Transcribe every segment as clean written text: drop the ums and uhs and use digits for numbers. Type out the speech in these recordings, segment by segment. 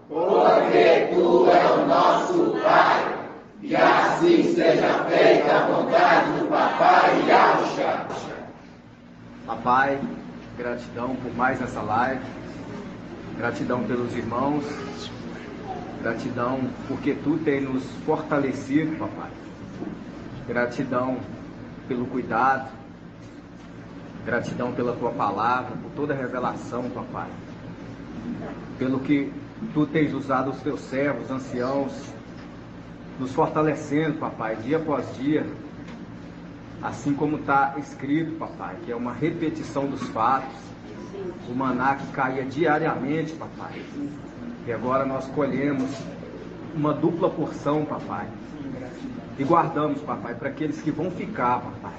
Porque tu é o nosso Pai, e assim seja feita a vontade do Papai Yahshua. Papai, gratidão por mais essa live, gratidão pelos irmãos, gratidão porque tu tem nos fortalecido, papai. Gratidão pelo cuidado, gratidão pela tua palavra, por toda a revelação, papai. Pelo que tu tens usado os teus servos, anciãos, nos fortalecendo, papai, dia após dia, assim como está escrito, papai, que é uma repetição dos fatos, o maná que caía diariamente, papai, e agora nós colhemos uma dupla porção, papai, e guardamos, papai, para aqueles que vão ficar, papai,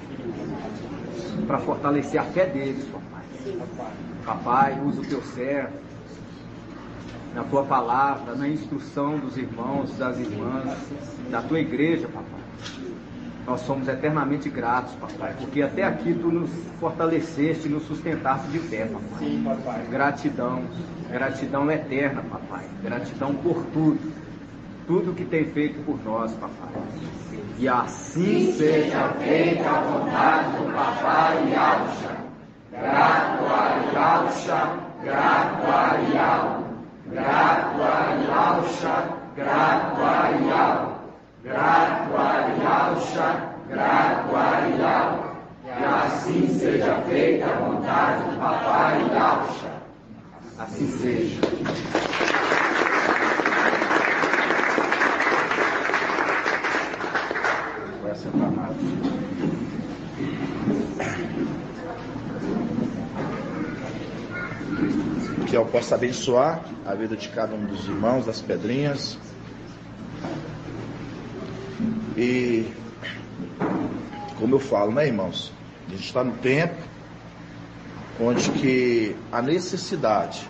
para fortalecer a fé deles, papai. Papai, usa o teu servo na tua palavra, na instrução dos irmãos, das irmãs, da tua igreja, papai. Nós somos eternamente gratos, papai, porque até aqui tu nos fortaleceste, nos sustentaste de pé, papai. Sim, papai. Gratidão, gratidão eterna, papai. Gratidão por tudo que tem feito por nós, papai. E assim seja feita a vontade do Papai Yahshua. Grato a Yahshua, grato a Yahweh. Grato a Yahshua, grato a Yahweh. Grato a Yahshua, grato a Yahweh. E assim seja feita a vontade do Papai Yahshua. Assim seja. Vai sentar mais. Que eu possa abençoar a vida de cada um dos irmãos, das pedrinhas. E, como eu falo, né, irmãos? A gente está no tempo onde que a necessidade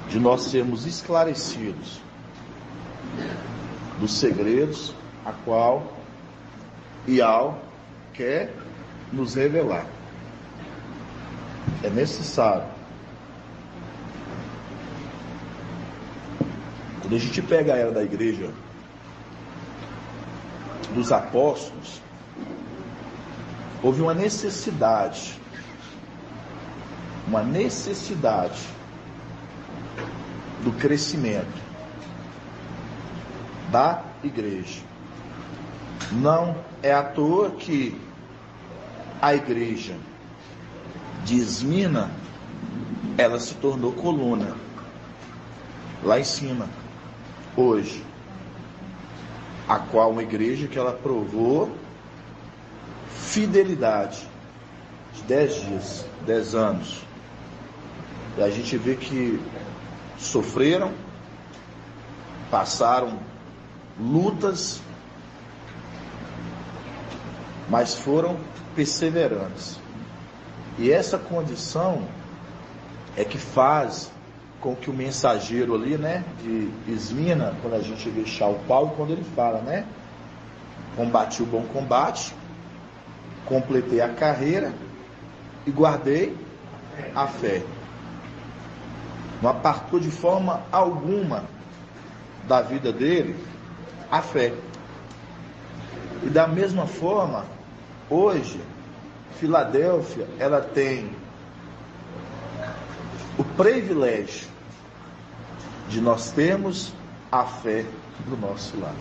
de nós sermos esclarecidos dos segredos a qual Yahweh quer nos revelar. É necessário. Quando a gente pega a era da igreja dos apóstolos, houve uma necessidade do crescimento da igreja. Não é à toa que a igreja de Esmina, ela se tornou coluna lá em cima, hoje, a qual uma igreja que ela provou fidelidade de 10 dias, 10 anos. E a gente vê que sofreram, passaram lutas, mas foram perseverantes. E essa condição é que faz com que o mensageiro ali, né, de Esmina, quando a gente vê Paulo, quando ele fala, né, combati o bom combate, completei a carreira e guardei a fé. Não apartou de forma alguma da vida dele a fé. E da mesma forma, hoje, Filadélfia, ela tem o privilégio de nós termos a fé do nosso lado.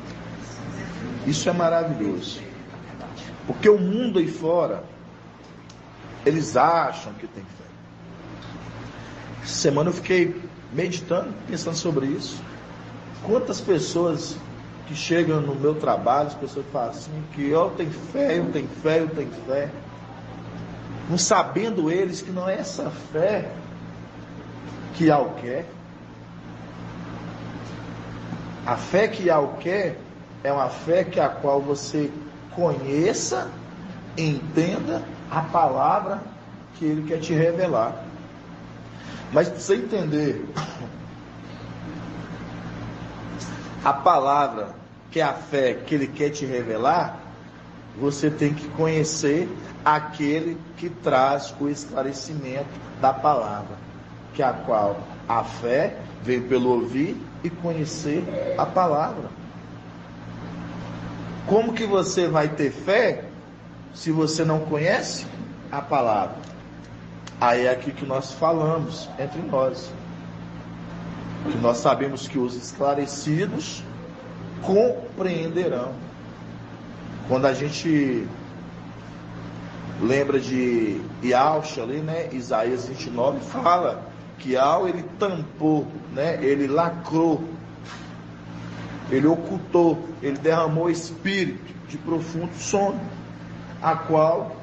Isso é maravilhoso. Porque o mundo aí fora, eles acham que tem fé. Essa semana eu fiquei meditando, pensando sobre isso. Quantas pessoas que chegam no meu trabalho, as pessoas falam assim, que eu tenho fé, eu tenho fé, eu tenho fé. Não sabendo eles que não é essa fé que Yahweh quer. A fé que Yahweh quer é uma fé que a qual você conheça, entenda a palavra que Ele quer te revelar. Mas para você entender a palavra, que é a fé que ele quer te revelar, você tem que conhecer aquele que traz o esclarecimento da palavra, que é a qual a fé vem pelo ouvir e conhecer a palavra. Como que você vai ter fé se você não conhece a palavra? Aí é aqui que nós falamos entre nós, que nós sabemos que os esclarecidos compreenderão. Quando a gente lembra de Yahshua ali, né? Isaías 29 fala que Yahweh, ele tampou, né? Ele lacrou, ele ocultou, ele derramou espírito de profundo sono, a qual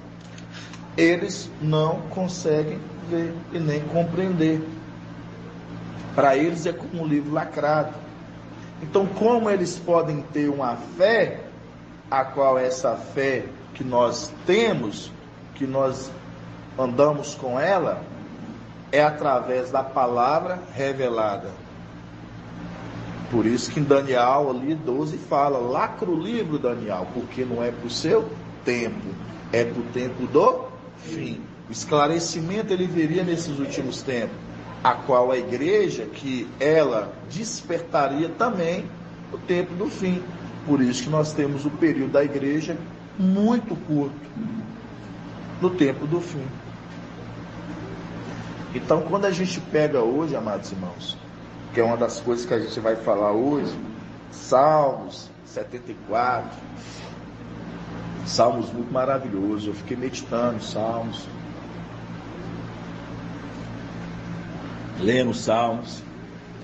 eles não conseguem ver e nem compreender. Para eles é como um livro lacrado. Então, como eles podem ter uma fé, a qual essa fé que nós temos, que nós andamos com ela, é através da palavra revelada. Por isso que em Daniel ali 12 fala, lacra o livro, Daniel, porque não é para o seu tempo, é para o tempo do fim. O esclarecimento ele viria nesses últimos tempos, a qual a igreja, que ela despertaria também o tempo do fim. Por isso que nós temos o período da igreja muito curto, no tempo do fim. Então, quando a gente pega hoje, amados irmãos, que é uma das coisas que a gente vai falar hoje, Salmos 74, Salmos muito maravilhosos. Eu fiquei meditando Salmos, lendo Salmos,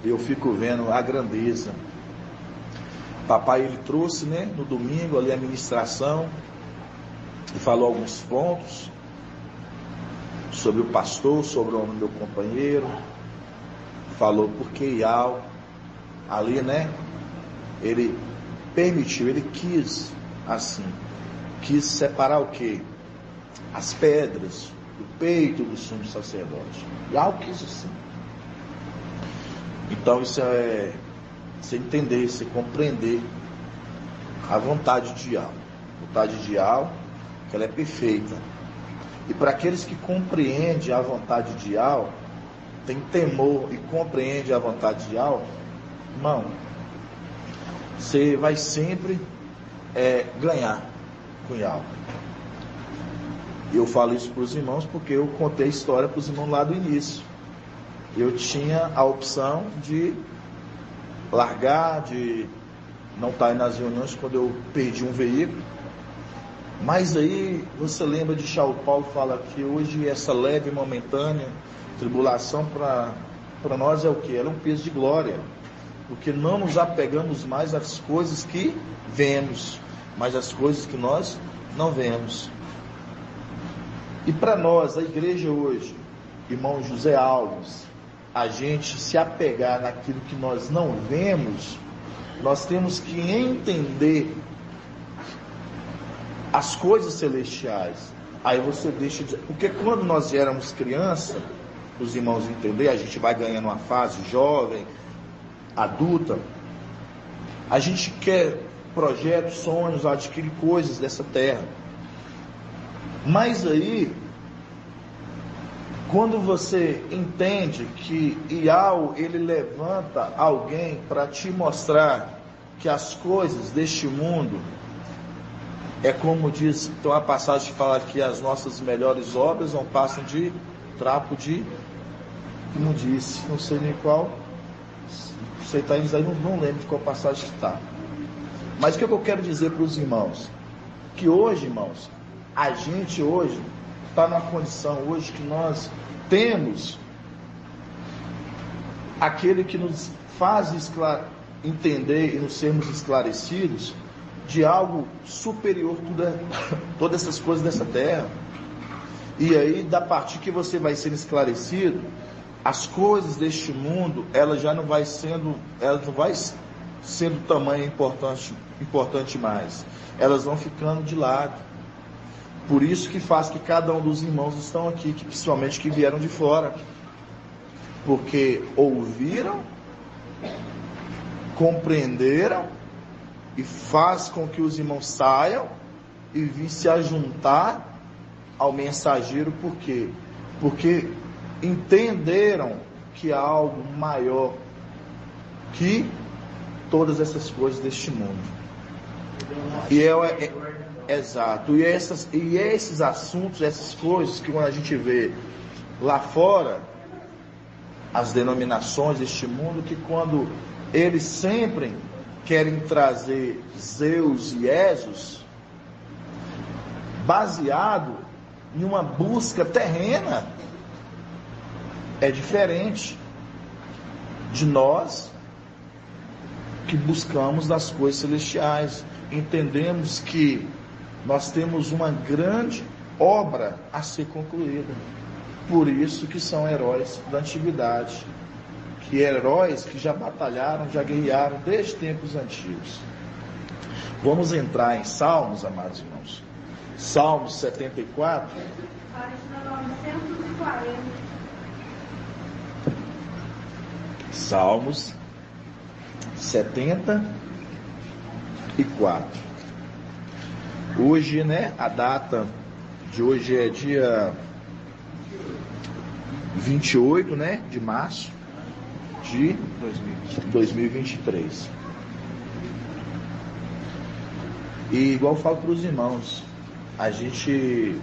e eu fico vendo a grandeza. Papai, ele trouxe, né, no domingo ali a ministração, e falou alguns pontos sobre o pastor, sobre o meu companheiro. Falou porque Yahweh ali, né, ele permitiu, ele quis assim, quis separar o quê? As pedras do peito do sumo sacerdote. Yahweh quis assim. Então isso é você entender, você compreender a vontade de Yahweh. A vontade de Yahweh, que ela é perfeita. E para aqueles que compreendem a vontade de Yahweh, tem temor e compreende a vontade de Yahweh, irmão, você vai sempre ganhar com Yahweh. Eu falo isso para os irmãos porque eu contei a história para os irmãos lá do início. Eu tinha a opção de largar, de não estar nas reuniões quando eu perdi um veículo. Mas aí você lembra de Shaul Paulo, fala que hoje essa leve e momentânea tribulação para nós é o que? Ela é um peso de glória, porque não nos apegamos mais às coisas que vemos, mas às coisas que nós não vemos. E para nós, a igreja hoje, irmão José Alves, a gente se apegar naquilo que nós não vemos, nós temos que entender as coisas celestiais. Aí você deixa de... Porque quando nós éramos criança, os irmãos entender, a gente vai ganhando uma fase jovem, adulta, a gente quer projetos, sonhos, adquirir coisas dessa terra. Mas aí, quando você entende que Yahweh, ele levanta alguém para te mostrar que as coisas deste mundo, é como diz, tem uma passagem que fala que as nossas melhores obras não passam de trapo de imundície, não sei nem qual, você está aí, não lembro de qual passagem que está. Mas o que eu quero dizer para os irmãos? Que hoje, irmãos, a gente hoje está numa condição hoje que nós temos aquele que nos faz entender e nos sermos esclarecidos de algo superior todas essas coisas dessa terra. E aí, da partir que você vai sendo esclarecido, as coisas deste mundo, ela não vai sendo tamanho importante mais. Elas vão ficando de lado. Por isso que faz que cada um dos irmãos estão aqui, que principalmente que vieram de fora. porque ouviram, compreenderam e faz com que os irmãos saiam e vêm se ajuntar ao mensageiro. Por quê? Porque entenderam que há algo maior que todas essas coisas deste mundo. Exato. E esses assuntos, essas coisas que quando a gente vê lá fora, as denominações deste mundo, que quando eles sempre querem trazer Zeus e Esos, baseado em uma busca terrena, é diferente de nós que buscamos das coisas celestiais. Entendemos que nós temos uma grande obra a ser concluída. Por isso que são heróis da antiguidade, que heróis que já batalharam, já guerrearam desde tempos antigos. Vamos entrar em Salmos, amados irmãos. Salmos 74. Página 940. Salmos 74. Hoje, a data de hoje é dia 28, de março de 2023. E igual eu falo para os irmãos, a gente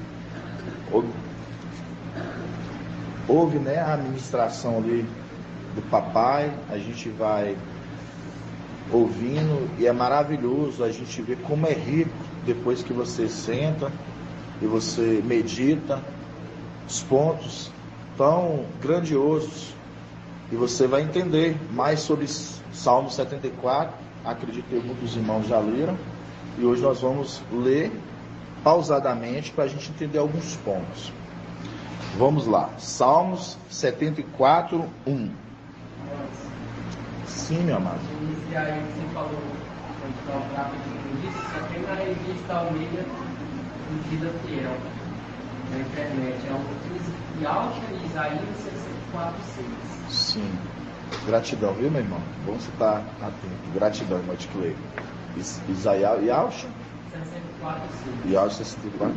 ouve, a ministração ali do papai, a gente vai ouvindo e é maravilhoso a gente ver como é rico depois que você senta e você medita os pontos tão grandiosos, e você vai entender mais sobre Salmo 74. Acredito que muitos irmãos já leram, e hoje nós vamos ler pausadamente para a gente entender alguns pontos. Vamos lá, Salmos 74, 1. Sim, meu amado. E aí você falou, então, rapidinho disso, só tem na revista Almeida Vida Fiel, na internet. É o Yalcha e Isaías 64:6. Sim. Gratidão, viu, meu irmão? Bom você estar atento. Gratidão, irmão de Cleio. Isaías e Yalcha? 64:6. Yalcha 64:6.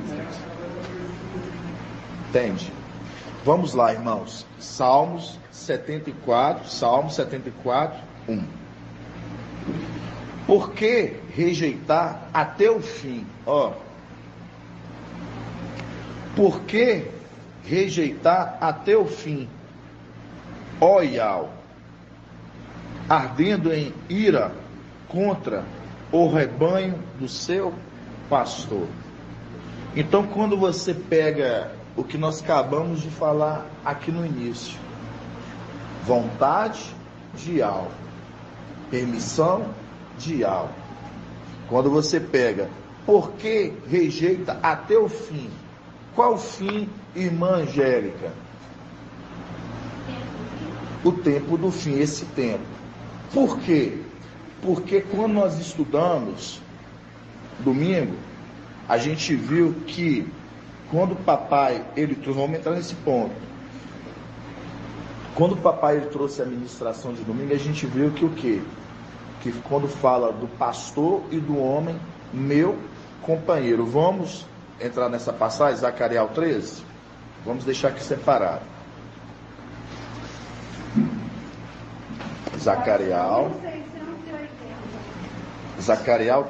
Entende? Vamos lá, irmãos. Salmos 74, 1. Por que rejeitar até o fim? Por que rejeitar até o fim, ó Ial, ardendo em ira contra o rebanho do seu pastor? Então, quando você pega o que nós acabamos de falar aqui no início, vontade de Ial, permissão de Ial. Quando você pega, por que rejeita até o fim? Qual fim, irmã Angélica? O tempo do fim, esse tempo. Por quê? Porque quando nós estudamos domingo, a gente viu que quando o papai, vamos entrar nesse ponto. Quando o papai ele trouxe a ministração de domingo, a gente viu que o quê? Que quando fala do pastor e do homem, meu companheiro. Vamos entrar nessa passagem, Zacarias 13? Vamos deixar aqui separado. Zacarias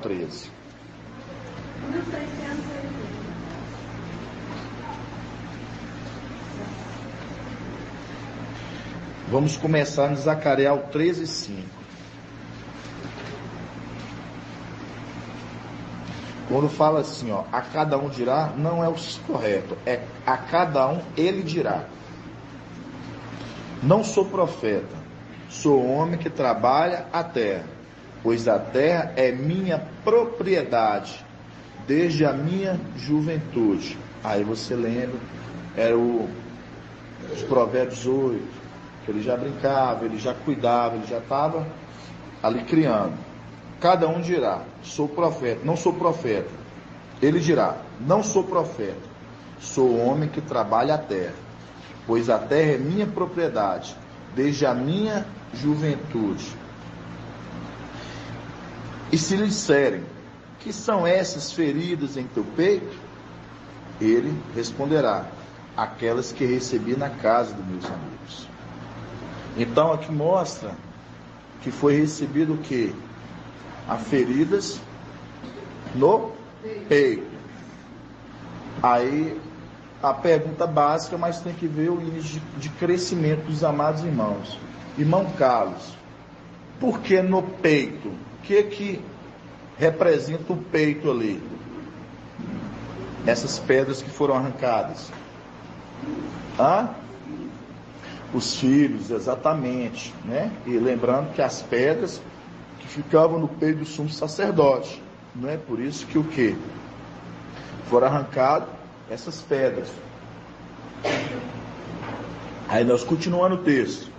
13. 1680. Vamos começar no Zacarias 13, 5. Quando fala assim, a cada um dirá, não é o correto, é a cada um ele dirá. Não sou profeta, sou homem que trabalha a terra, pois a terra é minha propriedade, desde a minha juventude. Aí você lembra, era os Provérbios 8, que ele já brincava, ele já cuidava, ele já estava ali criando. Cada um dirá, sou profeta, não sou profeta. Ele dirá, não sou profeta, sou homem que trabalha a terra, pois a terra é minha propriedade, desde a minha juventude. E se lhe disserem, que são essas feridas em teu peito? Ele responderá, aquelas que recebi na casa dos meus amigos. Então aqui mostra que foi recebido o quê? As feridas no peito. Aí a pergunta básica, mas tem que ver o índice de crescimento dos amados irmãos. Irmão Carlos, por que no peito? O que representa o peito ali? Essas pedras que foram arrancadas. Os filhos, exatamente, né? E lembrando que as pedras que ficavam no peito do sumo sacerdote, não é? Por isso que o quê? Foram arrancadas essas pedras. Aí nós continuando o texto,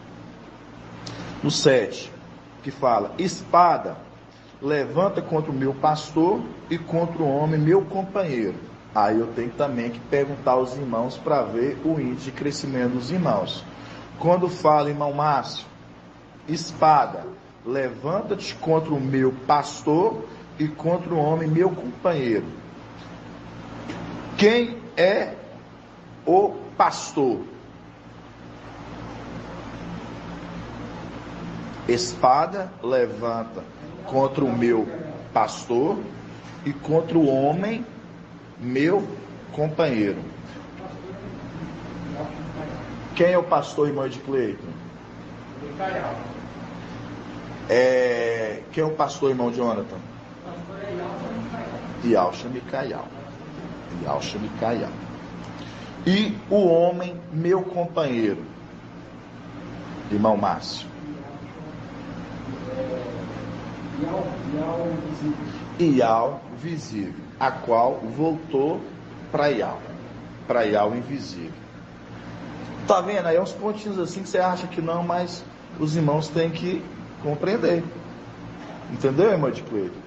no 7, que fala, espada levanta contra o meu pastor e contra o homem meu companheiro. Aí eu tenho também que perguntar aos irmãos para ver o índice de crescimento dos irmãos. Quando fala, irmão Márcio, espada, levanta-te contra o meu pastor e contra o homem meu companheiro. Quem é o pastor? Espada levanta contra o meu pastor e contra o homem meu companheiro. Quem é o pastor, irmão de Cleiton? Quem é o pastor, irmão Jonathan? Yalcha Micaial. Yalcha Micaial. E o homem meu companheiro, irmão Márcio? Ial visível, a qual voltou para Ial invisível. Tá vendo? Aí uns pontinhos assim que você acha que não, mas os irmãos têm que compreender. Entendeu, irmão de Cleiton?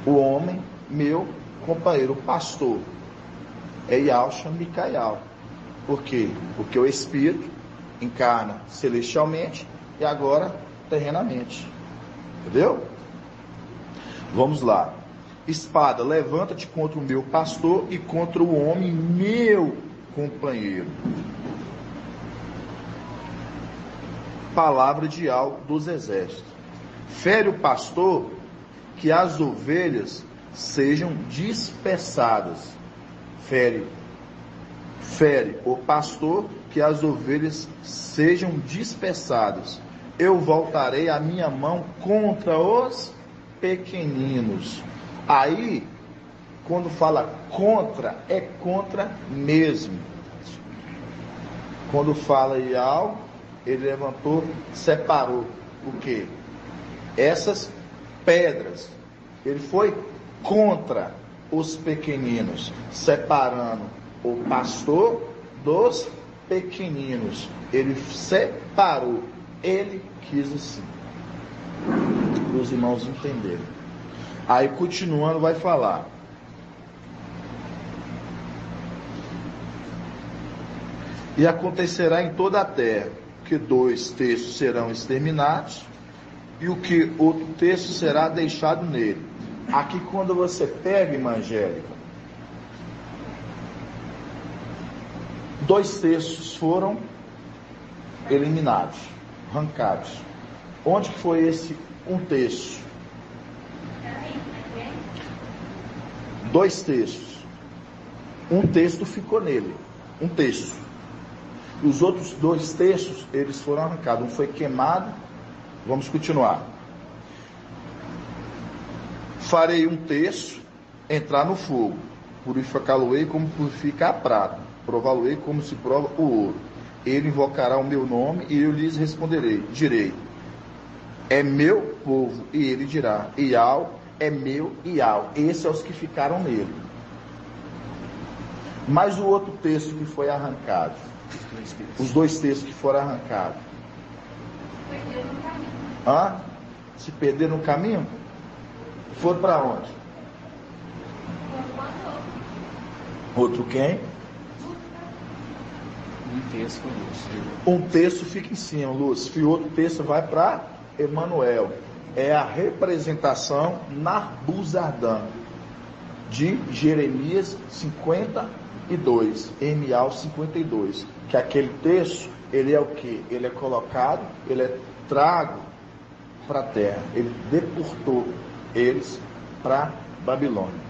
O homem, meu companheiro, o pastor, é Yalcha Micaial. Por quê? Porque o Espírito encarna celestialmente e agora terrenamente. Entendeu? Vamos lá. Espada, levanta-te contra o meu pastor e contra o homem meu companheiro. Palavra de Al dos exércitos. Fere o pastor, que as ovelhas sejam dispersadas. Fere o pastor, que as ovelhas sejam dispersadas. Eu voltarei a minha mão contra os pequeninos. Aí, quando fala contra, é contra mesmo. Quando fala Ial, ele levantou, separou o quê? Essas pedras. Ele foi contra os pequeninos, separando o pastor dos pequeninos. Ele separou. Ele quis assim. Para os irmãos entenderem. Aí continuando vai falar. E acontecerá em toda a terra que 2 terços serão exterminados e o que outro terço será deixado nele. Aqui quando você pega, irmã Angélica, 2 terços foram eliminados, arrancados. Onde que foi esse 1 terço? 2 terços. 1 terço ficou nele. 1 terço. Os outros 2 terços, eles foram arrancados. Um foi queimado. Vamos continuar. Farei 1 terço entrar no fogo. Purificá-lo-ei como purifica a prata. Prová-lo-ei como se prova o ouro. Ele invocará o meu nome e eu lhes responderei. Direi, é meu povo. E ele dirá, Ial é meu Ial. Esses são os que ficaram nele. Mas o outro terço que foi arrancado. Os 2 terços que foram arrancados. Se perderam no caminho? Foram para onde? Outro quem? Um terço foi Lúcio. Um terço fica em cima, Lúcio, e outro terço vai para Emanuel. É a representação Narbuzardã, de Jeremias 52, Emial 52. Que aquele terço, ele é o quê? Ele é colocado, ele é trago para a terra. Ele deportou eles para Babilônia.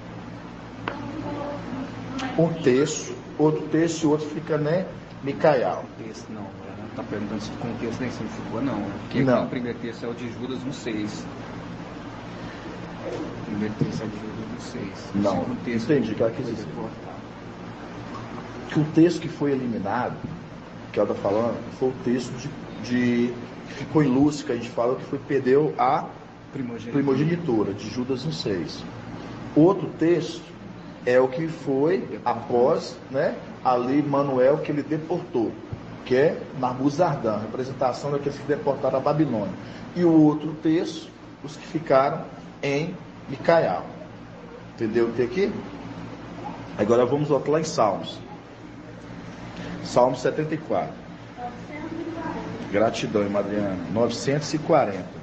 Um terço, outro terço e outro fica, né? Micael. Texto não, ela está perguntando se o contexto nem se ficou, não. Porque Não. o primeiro texto é o de Judas no 6. O primeiro texto é o de Judas no 6. Não, O segundo texto entendi o que ela quis dizer. Que o texto que foi eliminado, que ela está falando, foi o texto que ficou em Lúcio, que a gente fala que perdeu a primogenitura, de Judas no 6. Outro texto é o que foi após, né, ali Manuel, que ele deportou, que é Narbuzardã, representação daqueles que deportaram a Babilônia. E o outro texto, os que ficaram em Micael. Entendeu até aqui? Agora vamos voltar lá em Salmos. Salmo 74. 940. Gratidão, irmã Adriana. 940.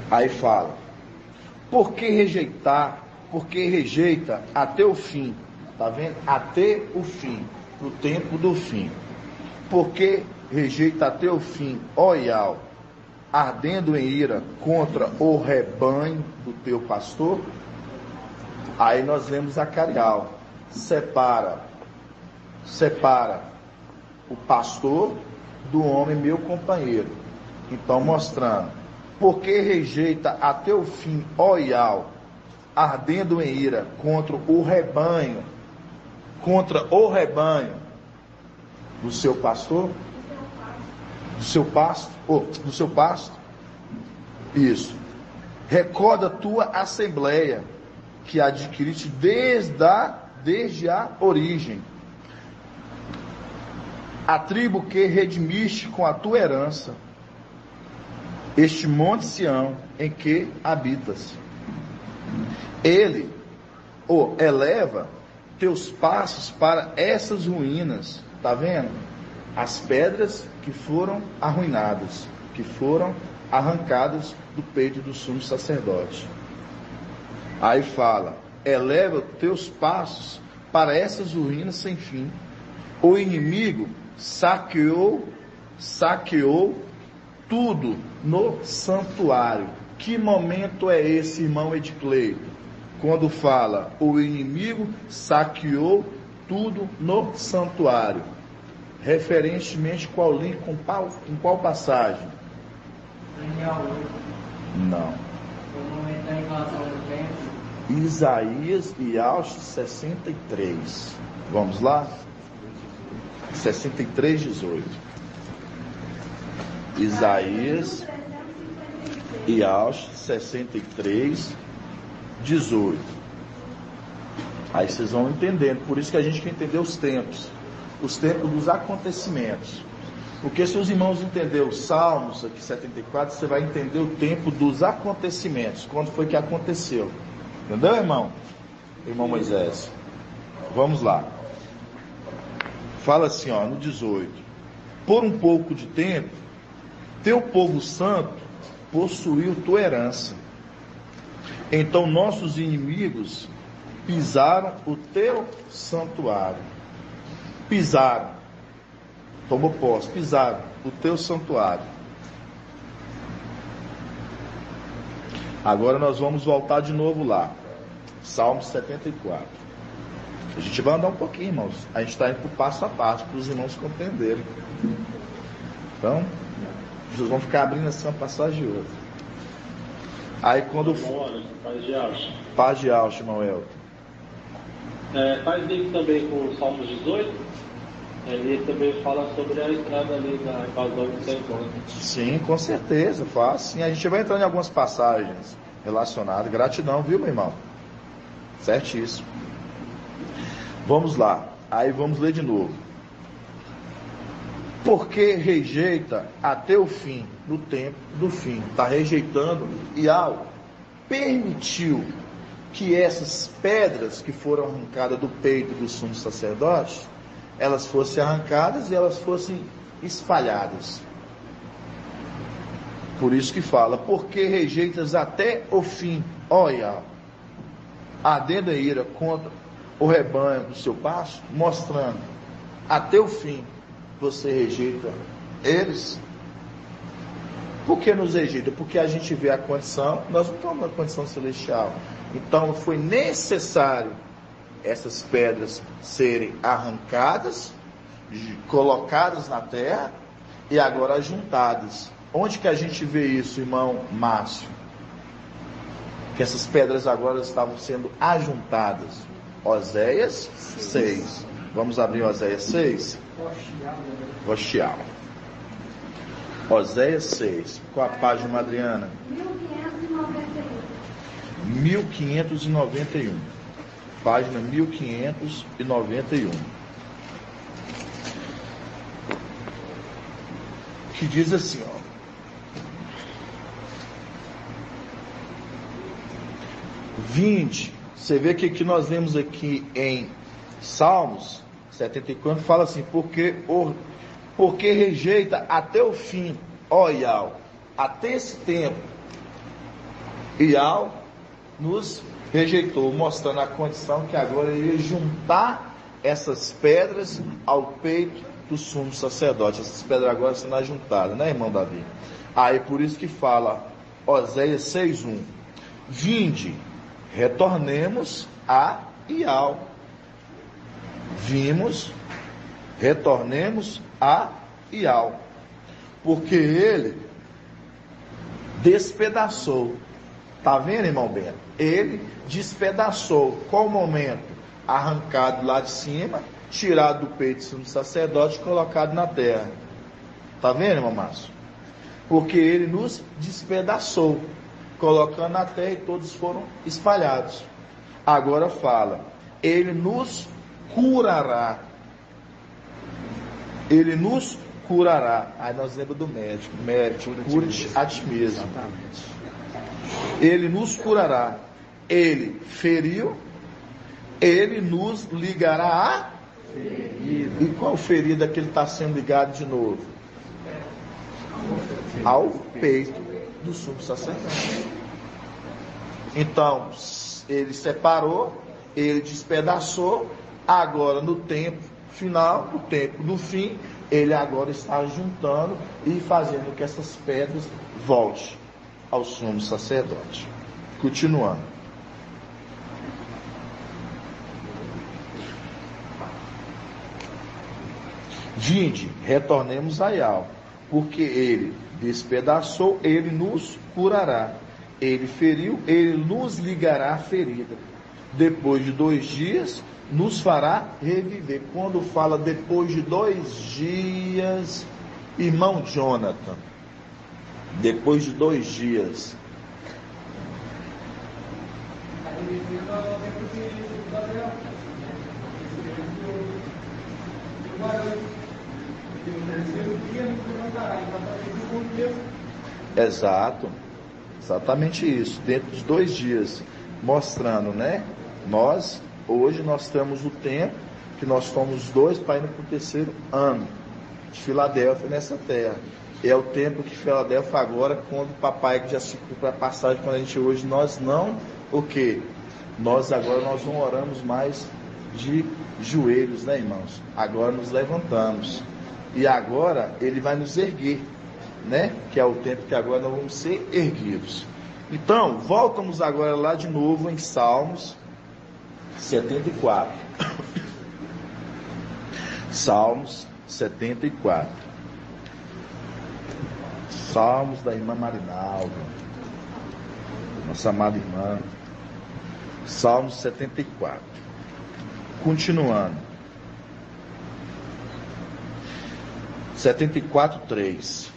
Aí fala: por que rejeitar? Por que rejeita até o fim? Tá vendo? Até o fim, no tempo do fim. Por que rejeita até o fim, ó Ial, ardendo em ira contra o rebanho do teu pastor? Aí nós vemos Zacarial: separa o pastor do homem meu companheiro. Então mostrando: porque rejeita até o fim, ó Ial, ardendo em ira contra o rebanho do seu pastor, do seu pasto, isso. Recorda a tua assembleia, que adquiriste desde a origem, a tribo que redimiste com a tua herança, este monte Sião em que habitas. Ele eleva teus passos para essas ruínas, tá vendo? As pedras que foram arruinadas, que foram arrancadas do peito do sumo sacerdote. Aí fala: eleva teus passos para essas ruínas sem fim. O inimigo saqueou tudo no santuário. Que momento é esse, irmão Edcleito? Quando fala: o inimigo saqueou tudo no santuário. Referentemente, qual link, com qual passagem? Daniel 8. Não. O momento da invasão do templo. Isaías e Atos 63. Vamos lá? 63, 18. Isaías e Atos 63, 18. Aí vocês vão entendendo. Por isso que a gente quer entender os tempos dos acontecimentos. Porque se os irmãos entenderem os Salmos aqui 74, você vai entender o tempo dos acontecimentos, quando foi que aconteceu. Entendeu, irmão? Irmão Moisés. Vamos lá. Fala assim, ó, no 18. Por um pouco de tempo, teu povo santo possuiu tua herança. Então nossos inimigos pisaram o teu santuário. Pisaram, tomou posse, pisaram o teu santuário. Agora nós vamos voltar de novo lá. Salmo 74. A gente vai andar um pouquinho, irmãos. A gente está indo passo a passo, para os irmãos compreenderem. Então, vocês vão ficar abrindo assim uma passagem e outra. Aí quando... Paz de Alcha. Paz de Alcha, irmão Elton. Faz link também com o Salmos 18. Ele também fala sobre a estrada ali da invasão do templo. Sim, com certeza, faz. Sim, a gente vai entrar em algumas passagens relacionadas. Gratidão, viu, meu irmão? Certíssimo. Vamos lá. Aí vamos ler de novo. porque rejeita até o fim, no tempo do fim. Está rejeitando, e ao permitiu que essas pedras que foram arrancadas do peito do sumo sacerdote, elas fossem arrancadas e elas fossem espalhadas. Por isso que fala, porque rejeitas até o fim, ó Yahweh, ardendo a ira contra o rebanho do seu pasto, mostrando até o fim, você rejeita eles. Por que nos rejeita? Porque a gente vê a condição, nós não estamos na condição celestial. Então foi necessário essas pedras serem arrancadas, colocadas na terra e agora ajuntadas. Onde que a gente vê isso, irmão Márcio? Que essas pedras agora estavam sendo ajuntadas. Oséias 6. Vamos abrir Oséias 6? Roxial. Oséias 6. Qual a página, Adriana? 1591. Página 1591. Que diz assim, ó. Vinde, você vê que aqui nós vemos aqui em Salmos 74, fala assim, porque rejeita até o fim, ó Yahweh, até esse tempo, Yahweh nos rejeitou, mostrando a condição que agora ele ia juntar essas pedras ao peito do sumo sacerdote. Essas pedras agora sendo ajuntadas, né, irmão Davi? Aí por isso que fala Oséias 6:1, vinde, retornemos a Yahweh. Retornemos a Yahweh, porque ele despedaçou. Tá vendo, irmão Bento? Ele despedaçou. Qual o momento? Arrancado lá de cima, tirado do peito do sumo sacerdote e colocado na terra. Tá vendo, irmão Márcio? Porque ele nos despedaçou, colocando na terra e todos foram espalhados. Agora fala, ele nos curará. Ele nos curará. Aí nós lembramos do médico. Médico, cure-te a ti mesmo. Ele nos curará. Ele feriu. Ele nos ligará a ferida. E qual ferida que ele está sendo ligado de novo? Ao peito do sumo sacerdote. Então, ele separou, ele despedaçou. Agora, no tempo final, no tempo do fim, ele agora está juntando e fazendo que essas pedras voltem ao sumo sacerdote. Continuando. Vinde, retornemos a Yahweh, porque ele despedaçou, ele nos curará. Ele feriu, ele nos ligará a ferida. Depois de 2 dias, nos fará reviver. Quando fala depois de 2 dias, irmão Jonathan, depois de 2 dias. Exato, exatamente isso, dentro de 2 dias, mostrando, né? Hoje nós temos o tempo que nós fomos 2 para ir para o 3º ano de Filadélfia nessa terra. É o tempo que Filadélfia agora, quando o papai já se cumpre a passagem, quando a gente hoje, nós não, o quê? Nós agora nós não oramos mais de joelhos, né, irmãos? Agora nos levantamos. E agora ele vai nos erguer, né? Que é o tempo que agora nós vamos ser erguidos. Então, voltamos agora lá de novo em Salmos 74. Salmos 74. Salmos da irmã Marinalva, nossa amada irmã. Salmos 74. Continuando. 74:3.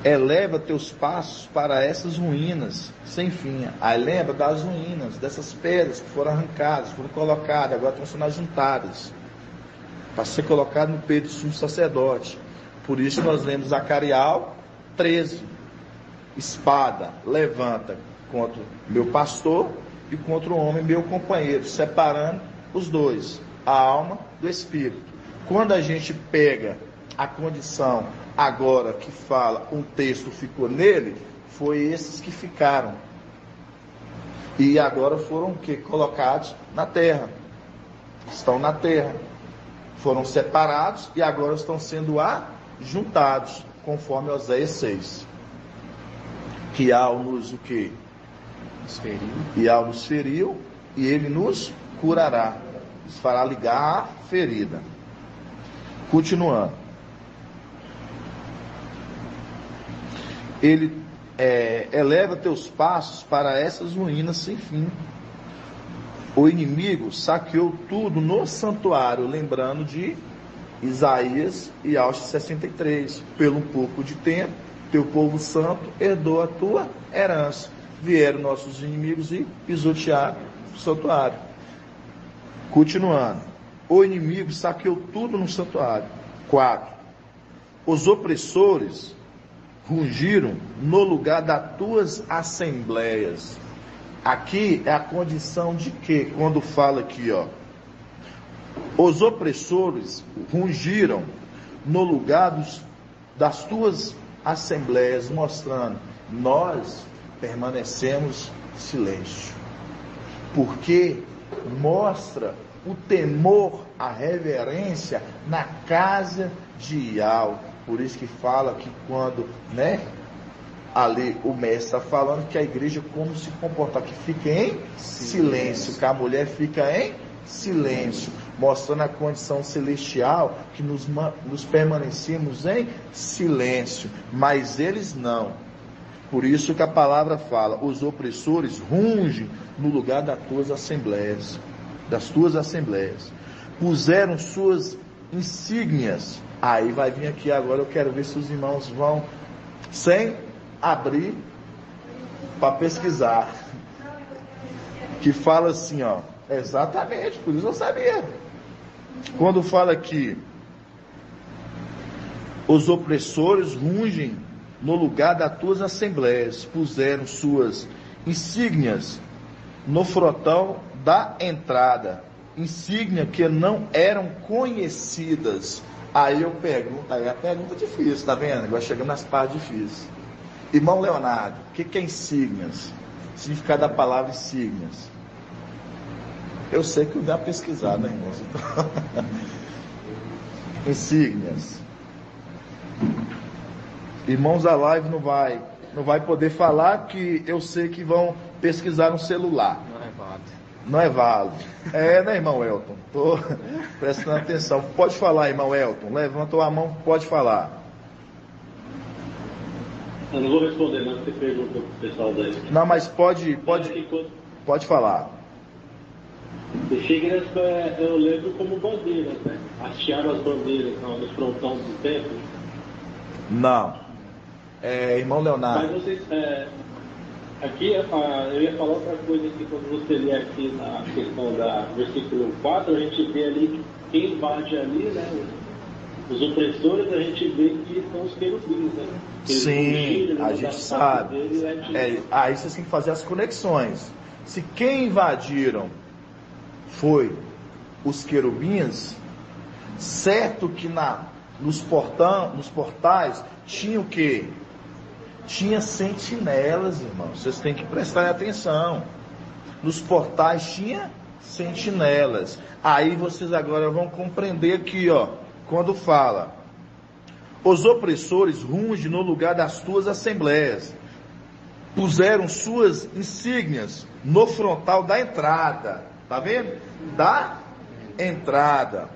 Eleva teus passos para essas ruínas sem fim. Aí lembra das ruínas, dessas pedras que foram arrancadas, foram colocadas, agora estão sendo ajuntadas, para ser colocado no peito do sumo sacerdote. Por isso nós lemos Zacariel 13. Espada levanta contra meu pastor e contra o homem meu companheiro, separando os dois, a alma do espírito. Quando a gente pega a condição agora que fala, um texto ficou nele, foi esses que ficaram. E agora foram o quê? Colocados na terra. Estão na terra. Foram separados e agora estão sendo ajuntados, conforme Oséias 6. Que ao nos o quê? E ao nos feriu, e ele nos curará. Nos fará ligar a ferida. Continuando. Ele eleva teus passos para essas ruínas sem fim. O inimigo saqueou tudo no santuário, lembrando de Isaías e Alche 63. Pelo um pouco de tempo, teu povo santo herdou a tua herança. Vieram nossos inimigos e pisotearam o santuário. Continuando. O inimigo saqueou tudo no santuário. 4. Os opressores rungiram no lugar das tuas assembleias. Aqui é a condição de que, quando fala aqui, ó, os opressores rungiram no lugar das tuas assembleias, mostrando, nós permanecemos em silêncio, porque mostra o temor, a reverência na casa de Iau. Por isso que fala que quando, ali o mestre está falando que a igreja como se comportar, que fica em silêncio, que a mulher fica em silêncio, mostrando a condição celestial, que nos permanecemos em silêncio, mas eles não. Por isso que a palavra fala, os opressores rungem no lugar das tuas assembleias, puseram suas insígnias. Aí vai vir aqui agora, eu quero ver se os irmãos vão, sem abrir, para pesquisar, que fala assim, ó, exatamente, por isso eu sabia, quando fala aqui, os opressores rungem no lugar das tuas assembleias, puseram suas insígnias no frontão da entrada, insígnias que não eram conhecidas. Aí eu pergunto, aí a pergunta difícil, tá vendo? Agora chegando nas partes difíceis. Irmão Leonardo, o que é insígnias? Significado da palavra insígnias. Eu sei que eu dei uma pesquisada, irmãos. Então... insígnias. Irmãos, a live não vai poder falar, que eu sei que vão pesquisar no celular. Não é válido. Né, irmão Elton? Estou prestando atenção. Pode falar, irmão Elton. Levantou a mão, pode falar. Eu não vou responder, não, você pergunta pro pessoal daí. Não, mas pode falar. Insígnias eu lembro como bandeiras, né? Hastearam as bandeiras nos frontões do templo. Não. Irmão Leonardo. Mas vocês... aqui eu ia falar outra coisa, que quando você lê aqui na questão da versículo 4, a gente vê ali quem invade ali, né? Os opressores, a gente vê que são os querubins, né? Sim, a gente sabe. Aí vocês têm que fazer as conexões. Se quem invadiram foi os querubins, certo que nos portais tinha o quê? Tinha sentinelas, irmãos. Vocês têm que prestar atenção. Nos portais tinha sentinelas. Aí vocês agora vão compreender aqui, ó, quando fala: os opressores rungem no lugar das tuas assembleias, puseram suas insígnias no frontal da entrada. Tá vendo? Da entrada.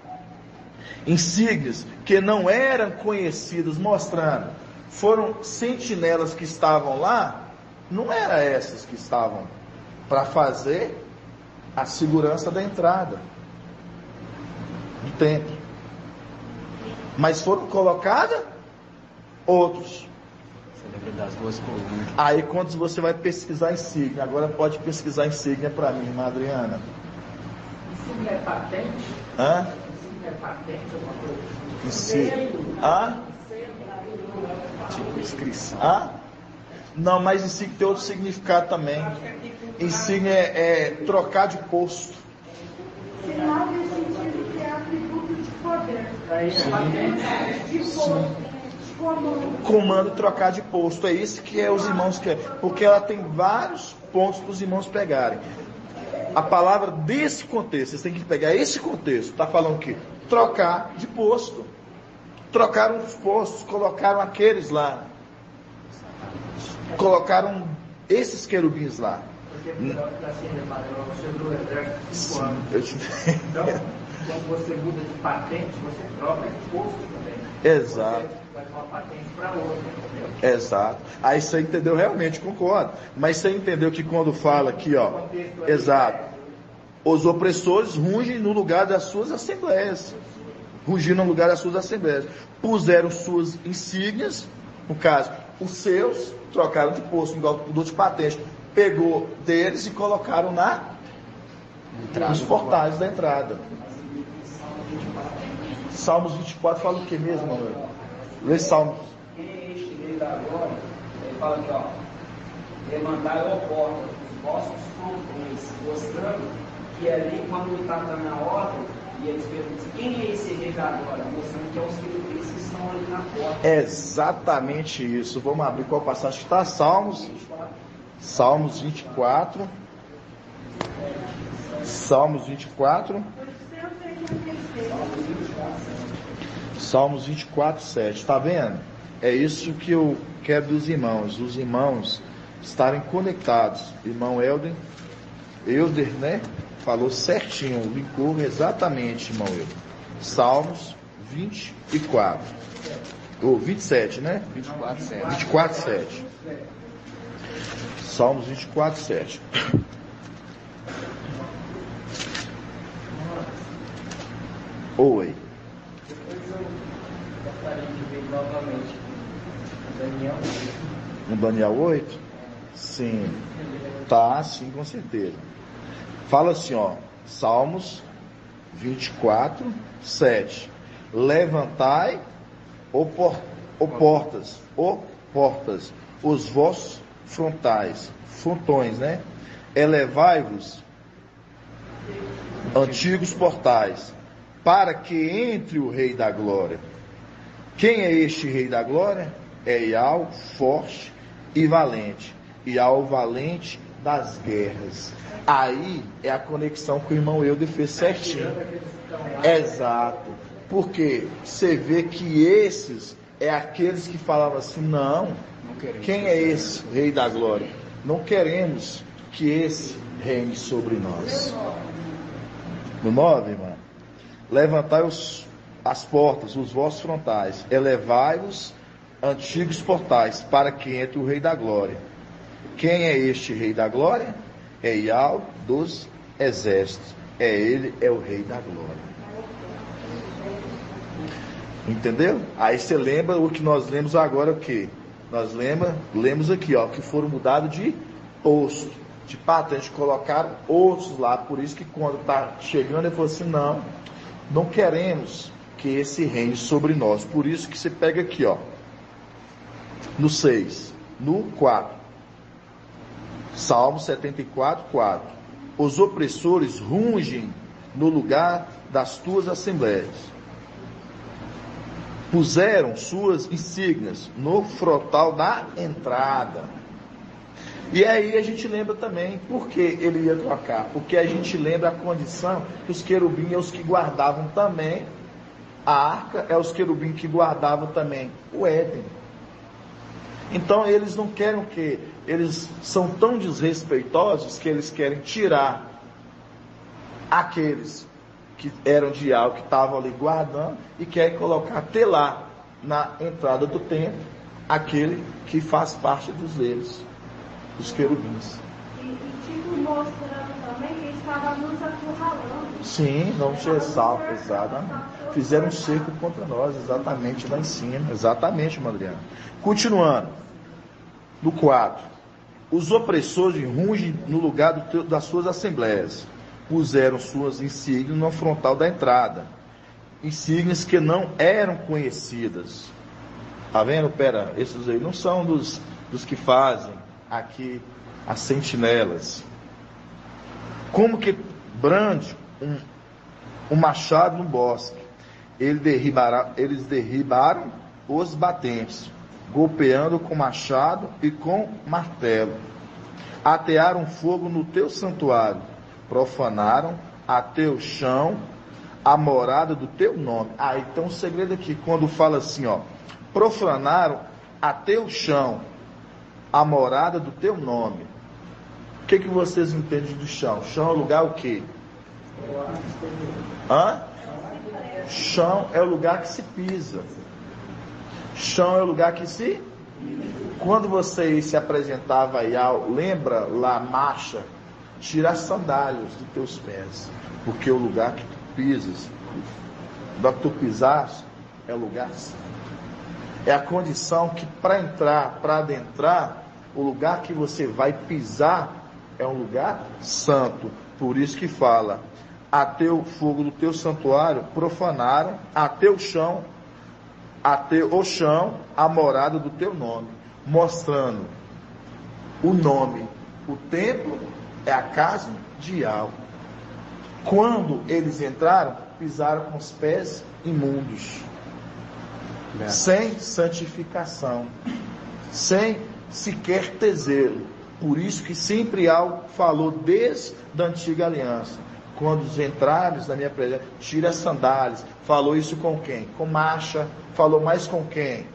Insígnias que não eram conhecidas, mostrando, foram sentinelas que estavam lá, não eram essas que estavam para fazer a segurança da entrada do templo, mas foram colocadas outros. Você lembra das duas colunas? Aí quando você vai pesquisar insígnia, agora pode pesquisar insígnia para mim, irmã Adriana. Insígnia é patente? Hã? Insígnia é patente, alguma coisa? Insígnia. Hã? Tipo inscrição. Não, mas insígnia tem outro significado também. Insígnia é trocar de posto. Sinal no sentido que é atributo de poder. De posto. Comando e trocar de posto. É isso que os irmãos querem. Porque ela tem vários pontos para os irmãos pegarem. A palavra desse contexto, vocês têm que pegar esse contexto. Está falando o quê? Trocar de posto. Trocaram os postos, colocaram aqueles lá. Colocaram esses querubins lá. Então, quando você muda de patente, você troca de posto também. Exato. Você vai de uma patente para outra, entendeu? Exato. Aí você entendeu, realmente, concordo. Mas você entendeu que quando fala aqui, ó, exato, os opressores rungem no lugar das suas assembleias. Rugiram no lugar das suas assembleias. Puseram suas insígnias, no caso, os seus, trocaram de posto, igual mudou de patente. Pegou deles e colocaram nos portais da entrada. Salmos 24 fala o que mesmo, Manuel? Lê Salmos. Quem é este rei da glória? Ele fala aqui, ó. Levantai a porta dos vossos frontões, mostrando que ali, quando está na ordem, e eles perguntam, quem é esse rei da glória? Mostrando que é os querubins que estão ali na porta. Exatamente isso. Vamos abrir qual passagem está? Salmos 24. Salmos 24. Salmos 24, 7. Está vendo? É isso que eu quero dos irmãos. Os irmãos estarem conectados. Irmão Elder, né? Falou certinho, linkou exatamente, irmão Elder. Salmos 24. Ou 27, né? 24, 7. 24, 7. Salmos 24, 7. Oi. Depois eu gostaria de ver novamente Daniel. No Daniel 8? Sim. Tá, sim, com certeza. Fala assim, ó. Salmos 24, 7. Levantai, ó portas, os vossos frontões, né? Elevai-vos, antigos portais, para que entre o Rei da Glória. Quem é este Rei da Glória? É Iau, forte e valente. Iau, valente das guerras. Aí é a conexão que o irmão Eudes fez certinho. Exato. Porque você vê que esses é aqueles que falavam assim, não, quem é esse Rei da Glória? Não queremos que esse reine sobre nós. No 9, irmão. Levantai as portas, os vossos frontais, elevai-os antigos portais, para que entre o Rei da Glória. Quem é este Rei da Glória? É Iau dos exércitos. Ele é o Rei da Glória. Entendeu? Aí você lembra o que nós lemos agora, o que? Nós lemos aqui, ó, que foram mudados de posto, de patente, colocaram outros lá. Por isso que quando está chegando, ele falou assim, não queremos que esse reine sobre nós. Por isso que você pega aqui, ó, no 6, no 4, Salmo 74, 4. Os opressores rungem no lugar das tuas assembleias. Puseram suas insígnias no frontal da entrada. E aí a gente lembra também por que ele ia trocar. Porque a gente lembra a condição que os querubins, os que guardavam também a arca, é os querubins que guardavam também o Éden. Então eles não querem o quê? Eles são tão desrespeitosos que eles querem tirar aqueles que eram de Iau, que estavam ali guardando, e querem colocar até lá, na entrada do templo, aquele que faz parte dos deles, os querubins. E tipo mostrando também que eles estavam nos acurralando. Sim, não tinha salvo, exatamente. Fizeram um cerco contra nós, exatamente, lá em cima. Exatamente, Madriana. Continuando. No 4. Os opressores rungem no lugar das suas assembleias. Puseram suas insígnias no frontal da entrada. Insígnias que não eram conhecidas. Tá vendo? Pera, esses aí não são dos que fazem aqui as sentinelas. Como que brande um machado no bosque? Eles derribaram os batentes, golpeando com machado e com martelo. Atearam fogo no teu santuário, profanaram a teu chão, a morada do teu nome. Então o segredo aqui, quando fala assim, profanaram a teu chão, a morada do teu nome. O que vocês entendem do chão? Chão é o lugar o quê? Chão é o lugar que se pisa. Chão é o lugar que se... Quando você se apresentava aí, lembra lá, marcha, tira as sandálias dos teus pés, porque o lugar que tu pisas, o lugar que tu pisaste, é o lugar santo. É a condição que para adentrar, o lugar que você vai pisar é um lugar santo. Por isso que fala, a teu fogo do teu santuário profanaram, a teu chão, o chão, a morada do teu nome, mostrando o nome. O templo é a casa de Yahweh. Quando eles entraram, pisaram com os pés imundos, sem santificação, sem sequer ter zelo. Por isso que sempre Yahweh falou desde a antiga aliança, quando os entrares na minha presença, tira as sandálias. Falou isso com quem? Com Marcha. Falou mais com quem?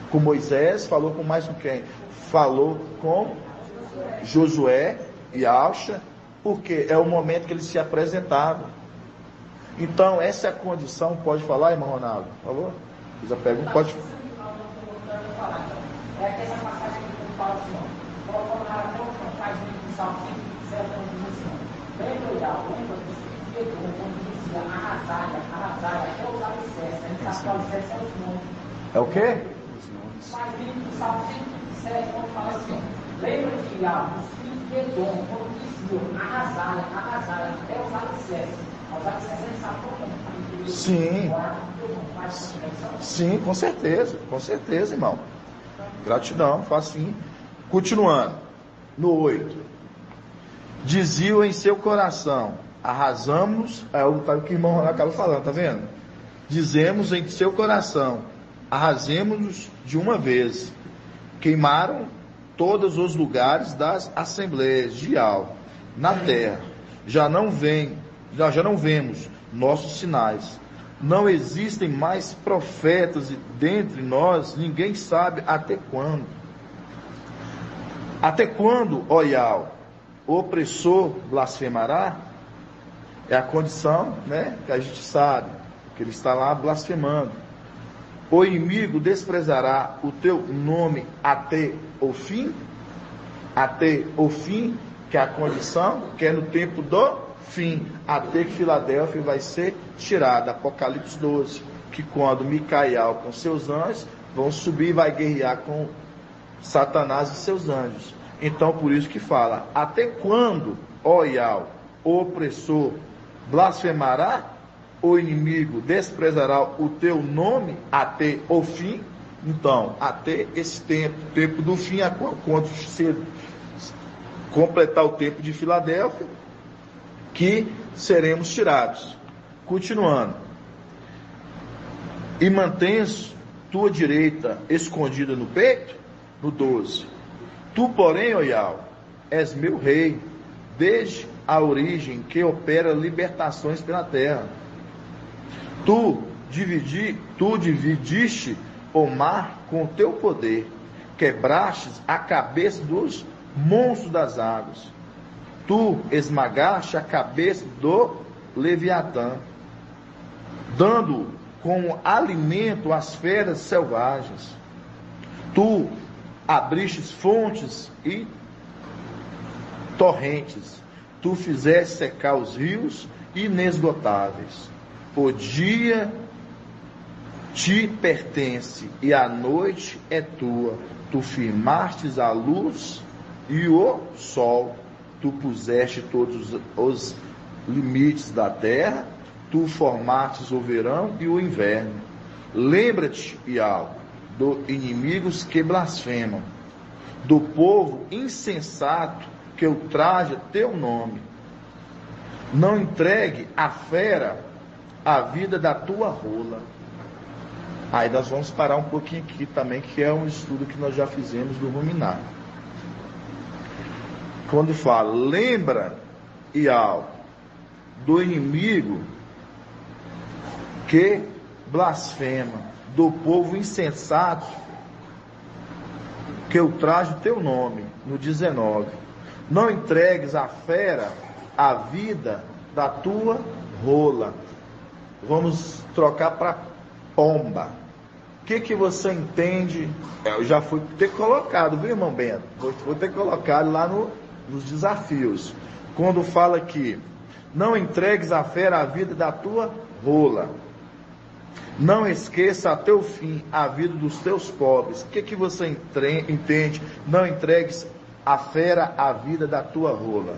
Com Moisés. Falou com mais com quem? Falou com Josué e Alcha, porque é o momento que eles se apresentavam. Então essa é a condição. Pode falar, irmão Ronaldo, por favor? Fiz a pergunta, pode. É que essa passagem que fala assim, faz um salmo 57, lembra que quando dizia arrasai, até os alicerces, a gente sabe que o alicerce é os nomes. É o quê? Mas no salmo 57, quando fala assim, lembra que os filhos de Edom, quando diziam arrasai, até os alicerces. Os alicerces a gente sabe como. Sim, com certeza, irmão. Gratidão, facinho. Continuando, no 8. Diziam em seu coração, arrasamos, é o que o irmão Ronaldo acaba falando, tá vendo? Dizemos em seu coração, arrasemos-nos de uma vez. Queimaram todos os lugares das assembleias de Yahweh na terra. Já não vemos nossos sinais. Não existem mais profetas dentre nós, ninguém sabe até quando. Até quando, ó Yahweh, o opressor blasfemará? É a condição, que a gente sabe, que ele está lá blasfemando. O inimigo desprezará o teu nome até o fim? Até o fim, que é a condição, que é no tempo do fim, até que Filadélfia vai ser tirada. Apocalipse 12, que quando Micael com seus anjos vão subir e vai guerrear com Satanás e seus anjos. Então por isso que fala, até quando, ó Yahweh, o opressor blasfemará? O inimigo desprezará o teu nome até o fim? Então, até esse tempo do fim, quando se completar o tempo de Filadélfia, que seremos tirados. Continuando. E mantens tua direita escondida no peito? No 12. Tu, porém, ó Yahweh, és meu rei, desde a origem que opera libertações pela terra. Tu dividiste o mar com o teu poder, quebrastes a cabeça dos monstros das águas. Tu esmagaste a cabeça do Leviatã, dando como alimento às feras selvagens. Tu abristes fontes e torrentes. Tu fizeste secar os rios inesgotáveis. O dia te pertence e a noite é tua. Tu firmastes a luz e o sol. Tu puseste todos os limites da terra. Tu formastes o verão e o inverno. Lembra-te, Yahweh, dos inimigos que blasfemam, do povo insensato que ultraja teu nome. Não entregue à fera a vida da tua rola. Aí nós vamos parar um pouquinho aqui também, que é um estudo que nós já fizemos do ruminar. Quando fala, lembra, Ial, do inimigo que blasfema, do povo insensato que ultraja o teu nome, no 19. Não entregues à fera a vida da tua rola. Vamos trocar para pomba. O que você entende? Eu já fui ter colocado, viu, irmão Bento? Vou ter colocado lá nos desafios. Quando fala aqui, não entregues à fera a vida da tua rola. Não esqueça até o fim a vida dos teus pobres. O que você entende? Não entregues à fera a vida da tua rola.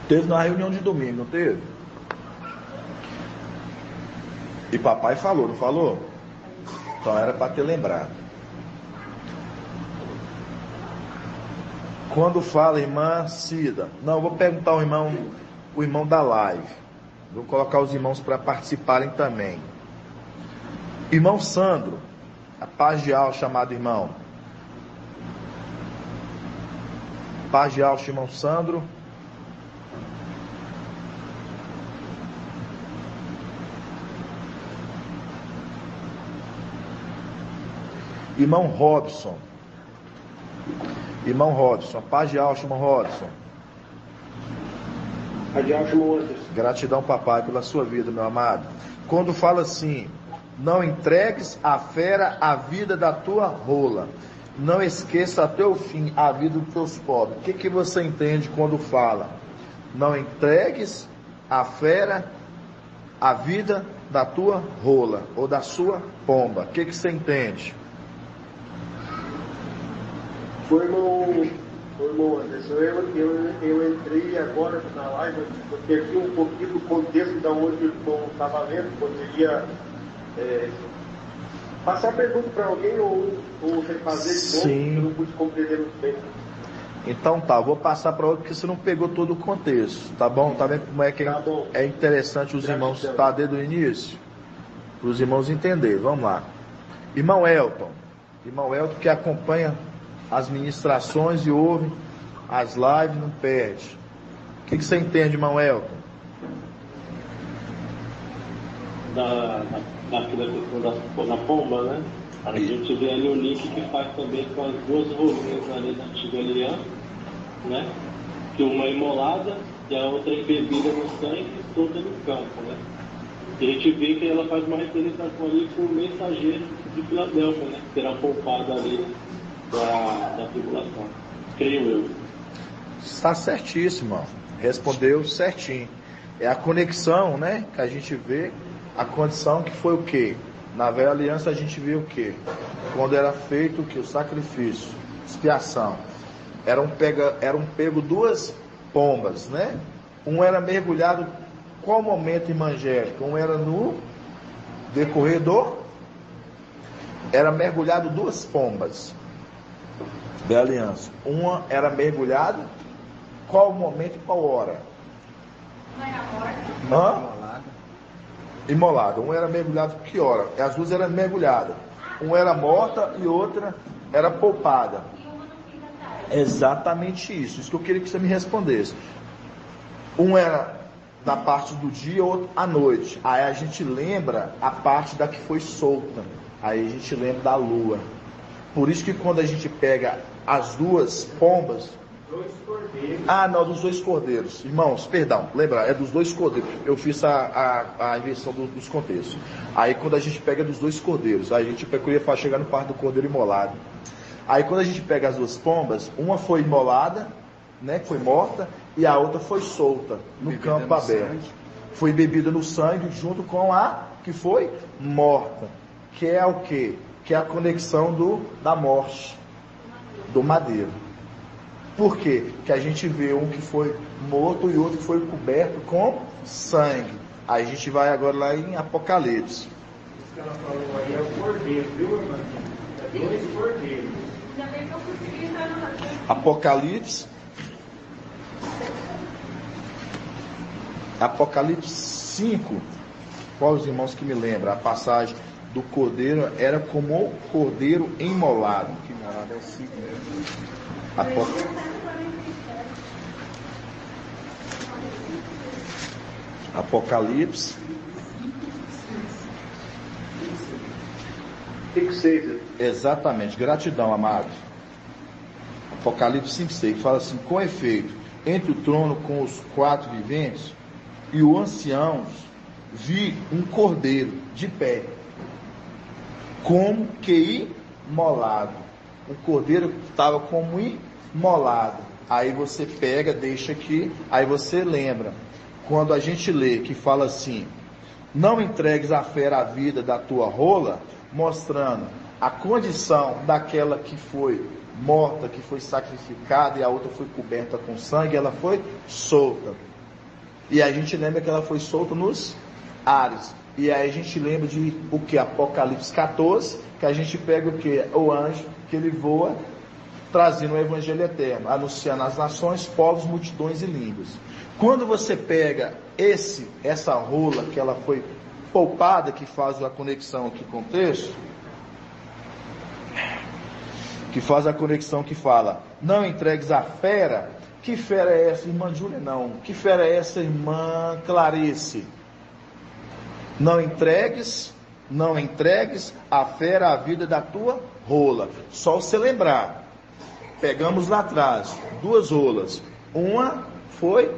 Teve na reunião de domingo, não teve? E papai falou, não falou? Então era para ter lembrado. Quando fala irmã Cida, não, eu vou perguntar ao o irmão da live. Vou colocar os irmãos para participarem também. Irmão Sandro, a paz de alma chamado irmão. Paz de alma, irmão Sandro. Irmão Robson. Irmão Robson. Paz de alma, irmão Robson. Paz de alma, irmão Anderson. Gratidão, papai, pela sua vida, meu amado. Quando fala assim, não entregues à fera a vida da tua rola. Não esqueça até o fim a vida dos teus pobres. O que você entende quando fala? Não entregues à fera a vida da tua rola ou da sua pomba. O que você entende? Foi irmão Anderson, eu entrei agora na live, porque aqui um pouquinho do contexto da onde o irmão estava lendo, poderia passar a pergunta para alguém ou refazer de novo, Sim. eu não pude compreender muito bem. Então tá, vou passar para outro, porque você não pegou todo o contexto, tá bom? Tá vendo como é que Tá bom. é interessante os irmãos estar desde o início? Para os irmãos entenderem, vamos lá. Irmão Elton que acompanha as ministrações e ouve as lives, não perde. O que você entende, irmão Elton? Da questão da pomba, né? A gente vê ali o link que faz também com as duas rolinhas ali da antiga aliança, né? Que uma é imolada e a outra é embebida no sangue e solta no campo, né? E a gente vê que ela faz uma representação ali com o mensageiro de Filadélfia, né? Que será poupado ali da tribulação. Creio eu. Está certíssimo, irmão. Respondeu certinho. É a conexão, né? Que a gente vê, a condição que foi o quê? Na velha aliança a gente viu o quê? Quando era feito o quê? O sacrifício, expiação. Eram pego duas pombas, né? Um era mergulhado, qual momento, irmã Angélica? Um era no decorrer era mergulhado duas pombas da aliança. Uma era mergulhada, qual momento e qual hora? Não era morta? Imolada. Um era mergulhado, que hora? As duas eram mergulhadas. Uma era morta e outra era poupada. E uma no fim da tarde. Exatamente isso que eu queria que você me respondesse. Um era da parte do dia, outro à noite. Aí a gente lembra a parte da que foi solta. Aí a gente lembra da lua. Por isso que quando a gente pega as duas pombas... dos 2 cordeiros. Irmãos, perdão, lembra, é dos 2 cordeiros. Eu fiz a inversão dos contextos. Aí quando a gente pega dos 2 cordeiros, aí a gente queria chegar no parte do cordeiro imolado. Aí quando a gente pega as duas pombas, uma foi imolada, né, foi morta, e a outra foi solta no campo aberto. Foi bebida no sangue junto com a que foi morta. Que é o quê? Que é a conexão da morte, do madeiro. Por quê? Que a gente vê um que foi morto e outro que foi coberto com sangue. Aí a gente vai agora lá em Apocalipse. Isso que ela falou aí é o cordeiro, viu, irmã? É 2 cordeiros. Ainda bem que eu consegui estar no Apocalipse. Apocalipse 5. Qual os irmãos que me lembram? A passagem do cordeiro era como o cordeiro imolado. Que nada é o 5 mesmo. Apocalipse 5:6. Exatamente, gratidão, amados. Apocalipse 5:6 fala assim: com efeito, entre o trono com os 4 viventes e os anciãos, vi um cordeiro de pé, como que imolado. O cordeiro estava como imolado. Aí você pega, deixa aqui, aí você lembra. Quando a gente lê que fala assim: não entregues à fera a vida da tua rola, mostrando a condição daquela que foi morta, que foi sacrificada, e a outra foi coberta com sangue, ela foi solta. E a gente lembra que ela foi solta nos ares. E aí a gente lembra de o que? Apocalipse 14, que a gente pega o que? O anjo, que ele voa, trazendo o evangelho eterno, anunciando às nações, povos, multidões e línguas. Quando você pega essa rola, que ela foi poupada, que faz a conexão aqui com o texto, que faz a conexão que fala: não entregues a fera. Que fera é essa, irmã Júlia? Não. Que fera é essa, irmã Clarice? Não entregues a fera a vida da tua rola. Só você lembrar. Pegamos lá atrás 2 rolas. Uma foi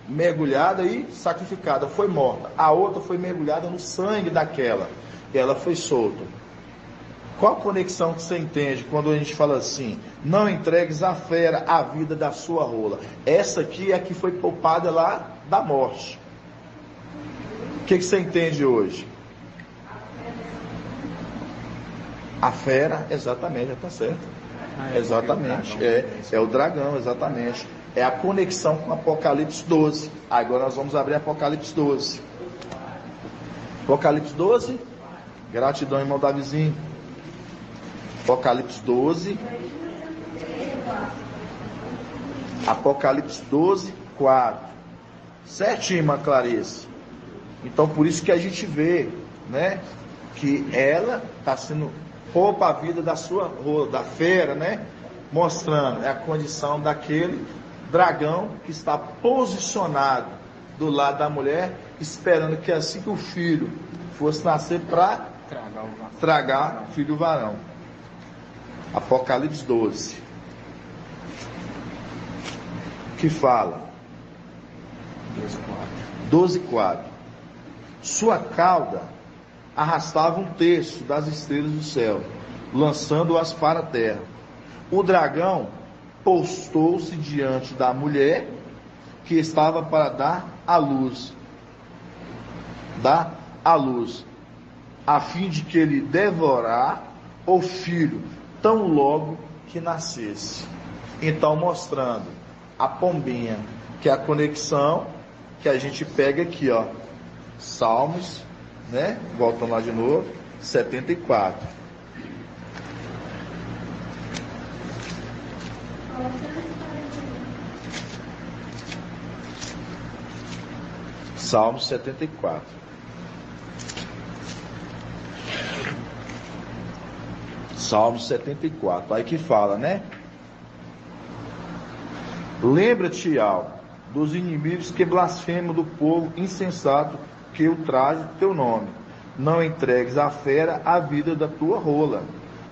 mergulhada e sacrificada, foi morta. A outra foi mergulhada no sangue daquela. E ela foi solta. Qual a conexão que você entende quando a gente fala assim: não entregues a fera a vida da sua rola? Essa aqui é a que foi poupada lá da morte. O que você entende hoje? A fera, exatamente, está certo. Exatamente, é o dragão, exatamente. É a conexão com Apocalipse 12. Agora nós vamos abrir Apocalipse 12. Apocalipse 12. Gratidão, irmão Davizinho. Apocalipse 12. Apocalipse 12, 4. Certinho, irmã Clarice. Então por isso que a gente vê, né, que ela está sendo poupa a vida da sua rola, da fera, né? Mostrando a condição daquele dragão que está posicionado do lado da mulher, esperando que assim que o filho fosse nascer para tragar o filho varão. Apocalipse 12. Que fala 12:4. Sua cauda arrastava um terço das estrelas do céu, lançando-as para a terra. O dragão postou-se diante da mulher que estava para dar à luz, a fim de que ele devorar o filho tão logo que nascesse. Então mostrando a pombinha, que é a conexão que a gente pega aqui, ó, Salmos, né? Voltando lá de novo, 74. Salmos 74. Salmos 74. Aí que fala, né? Lembra-te, Al, dos inimigos que blasfemam do povo insensato que ultraja teu nome. Não entregues à fera a vida da tua rola.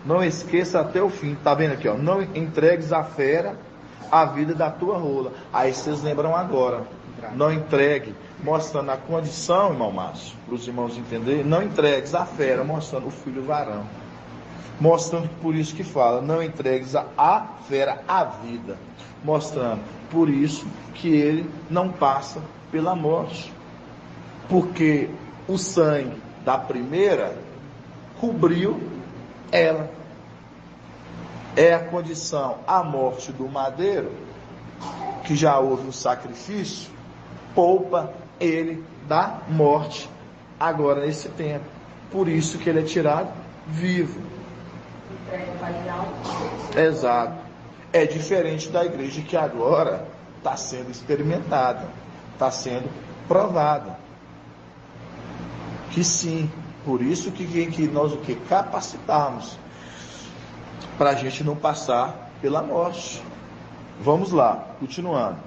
Não esqueça até o fim. Tá vendo aqui, ó? Não entregues à fera a vida da tua rola. Aí vocês lembram agora. Não entregue, mostrando a condição, irmão Márcio, para os irmãos entenderem. Não entregues à fera, mostrando o filho varão. Mostrando por isso que fala, não entregues a fera a vida. Mostrando por isso que ele não passa pela morte. Porque o sangue da primeira cobriu ela. é a condição, a morte do madeiro, que já houve um sacrifício, poupa ele da morte agora nesse tempo. Por isso que ele é tirado vivo. Exato. É diferente da igreja que agora está sendo experimentada, está sendo provada. Que sim, por isso que nós o que? Capacitamos para a gente não passar pela morte. Vamos lá, continuando.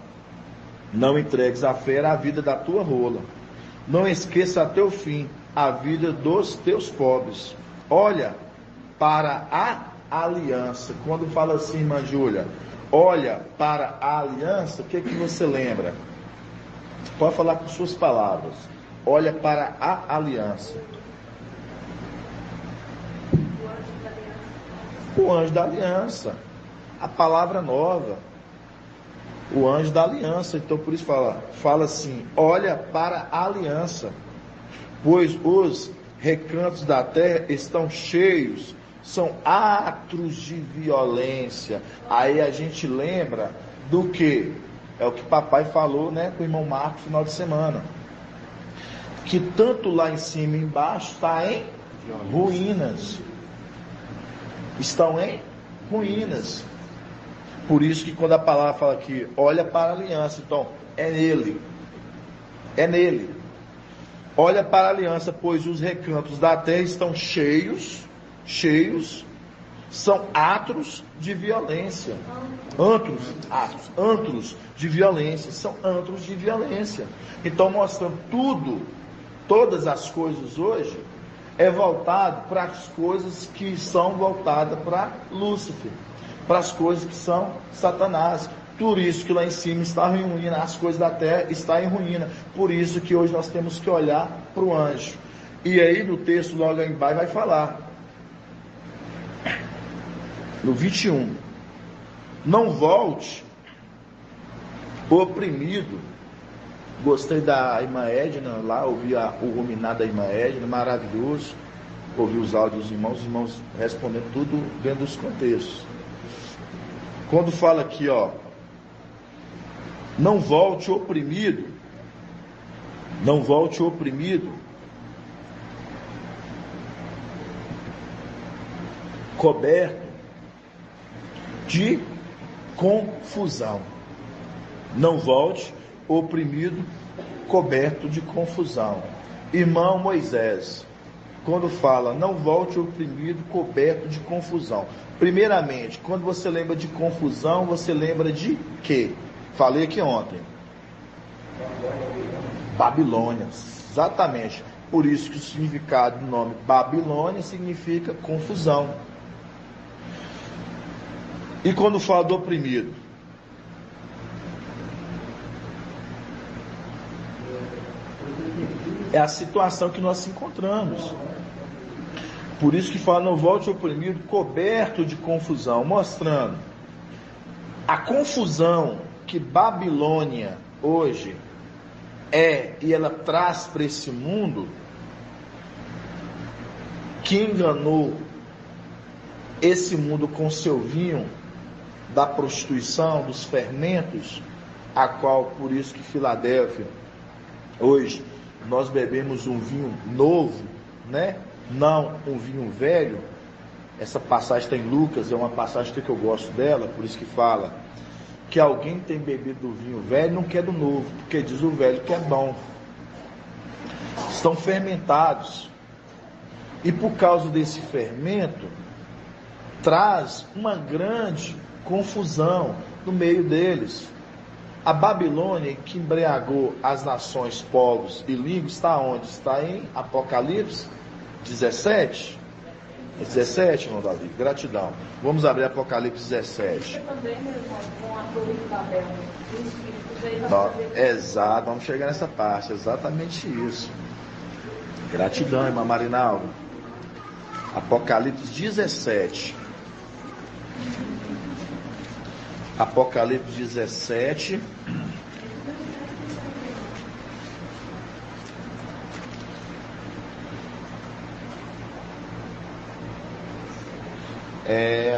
Não entregues a fera a vida da tua rola. Não esqueça até o fim a vida dos teus pobres. Olha para a aliança. Quando fala assim, irmã Júlia, olha para a aliança, o que você lembra? Pode falar com suas palavras. Olha para a aliança. O anjo da aliança. A palavra nova. O anjo da aliança. Então por isso fala assim, olha para a aliança. Pois os recantos da terra estão cheios, são atos de violência. Aí a gente lembra do que? É o que papai falou, né, com o irmão Marcos no final de semana. Que tanto lá em cima e embaixo está em ruínas. Estão em ruínas. Por isso que quando a palavra fala aqui, olha para a aliança, então é nele. É nele. Olha para a aliança, pois os recantos da terra estão cheios, são atros de violência. Antros de violência, são antros de violência. Então mostrando todas as coisas hoje, é voltado para as coisas que são voltadas para Lúcifer, para as coisas que são Satanás. Por isso que lá em cima está em ruína, as coisas da terra estão em ruína. Por isso que hoje nós temos que olhar para o anjo. E aí no texto logo aí embaixo vai falar, no 21, não volte oprimido. Gostei da irmã Edna lá, ouvi o ruminar da irmã Edna, maravilhoso. Ouvi os áudios dos irmãos, os irmãos respondendo tudo dentro dos contextos. Quando fala aqui, ó, não volte oprimido, coberto de confusão. Não volte oprimido, coberto de confusão. Irmão Moisés, quando fala não volte oprimido, coberto de confusão. Primeiramente, quando você lembra de confusão, você lembra de quê? Falei aqui ontem. Babilônia. Exatamente. Por isso que o significado do nome Babilônia significa confusão. E quando fala do oprimido? É a situação que nós encontramos. Por isso que fala, não volte oprimido, coberto de confusão, mostrando a confusão que Babilônia hoje é, e ela traz para esse mundo, que enganou esse mundo com seu vinho da prostituição, dos fermentos, a qual, por isso que Filadélfia, hoje, nós bebemos um vinho novo, né? Não um vinho velho. Essa passagem está em Lucas, é uma passagem que eu gosto dela, por isso que fala que alguém tem bebido do vinho velho não quer do novo, porque diz o velho que é bom. Estão fermentados. E por causa desse fermento, traz uma grande confusão no meio deles. A Babilônia, que embriagou as nações, povos e línguas, está onde? Está em Apocalipse 17. 17, irmão Davi, gratidão. Vamos abrir Apocalipse 17. Exato, vamos chegar nessa parte, exatamente isso. Gratidão, irmã Marinaldo. Apocalipse 17. Apocalipse 17.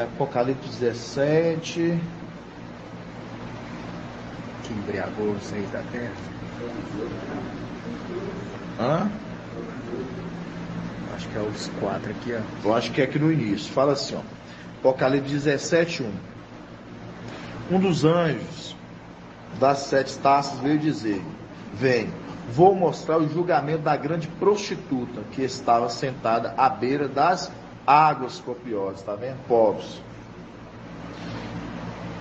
Apocalipse 17. Que embriagou os reis da terra. Acho que é os 4 aqui, ó. Eu acho que é aqui no início. Fala assim, ó. Apocalipse 17, 1. Um dos anjos das 7 taças veio dizer: vem, vou mostrar o julgamento da grande prostituta que estava sentada à beira das águas copiosas. Está vendo? Povos.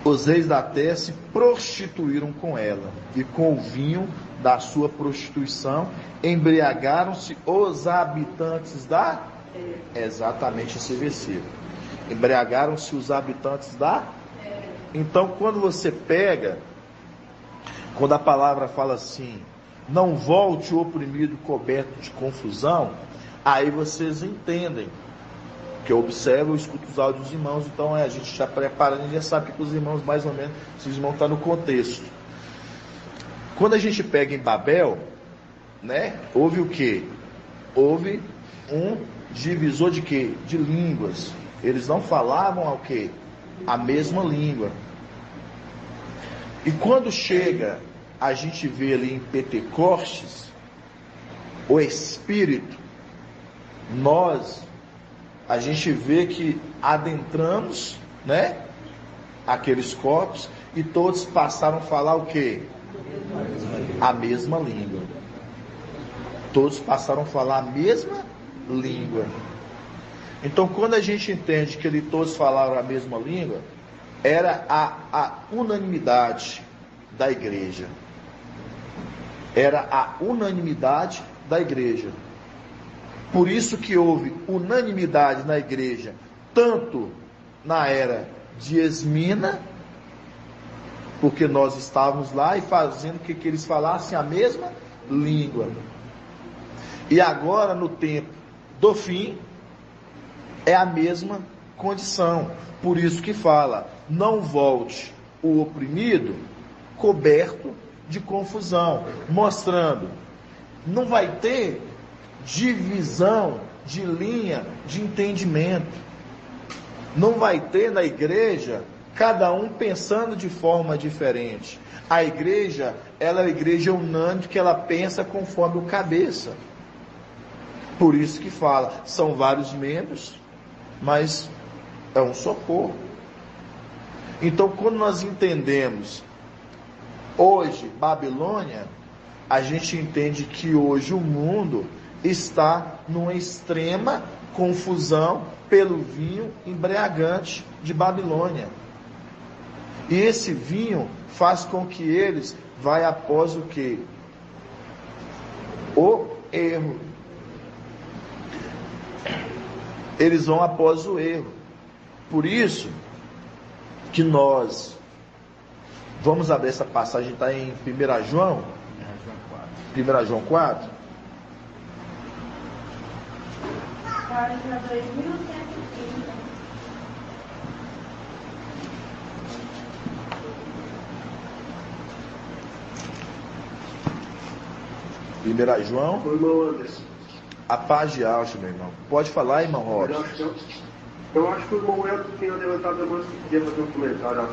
Os reis da terra se prostituíram com ela, e com o vinho da sua prostituição embriagaram-se os habitantes da... Exatamente esse versículo. Embriagaram-se os habitantes da... Então, quando você pega, quando a palavra fala assim, não volte o oprimido coberto de confusão, aí vocês entendem. Que eu observo, eu escuto os áudios dos irmãos, então a gente já prepara, ninguém sabe que os irmãos, mais ou menos, se os irmãos estão no contexto. Quando a gente pega em Babel, né, houve o quê? Houve um divisor de quê? De línguas. Eles não falavam o quê? A mesma língua. E quando chega, a gente vê ali em Pentecostes, o Espírito, a gente vê que adentramos, né, aqueles corpos, e todos passaram a falar o quê? A mesma língua. Todos passaram a falar a mesma língua. Então, quando a gente entende que todos falaram a mesma língua, era a unanimidade da igreja. Era a unanimidade da igreja. Por isso que houve unanimidade na igreja, tanto na era de Esmina, porque nós estávamos lá e fazendo que eles falassem a mesma língua. E agora, no tempo do fim, é a mesma condição. Por isso que fala, não volte o oprimido coberto de confusão, mostrando, não vai ter divisão de linha de entendimento. Não vai ter na igreja cada um pensando de forma diferente. A igreja, ela é a igreja unânime, que ela pensa conforme o cabeça. Por isso que fala, são vários membros, mas é um só corpo. Então, quando nós entendemos hoje Babilônia, a gente entende que hoje o mundo está numa extrema confusão pelo vinho embriagante de Babilônia. E esse vinho faz com que eles vá após o quê? O erro. Eles vão após o erro. Por isso que nós vamos abrir essa passagem, está em 1 João 4. Página 2130. Primeira João, irmão Anderson. A paz de Alcha, meu irmão. Pode falar, irmão Robson. Eu acho que o irmão Elton tinha levantado a mão que queria fazer um comentário.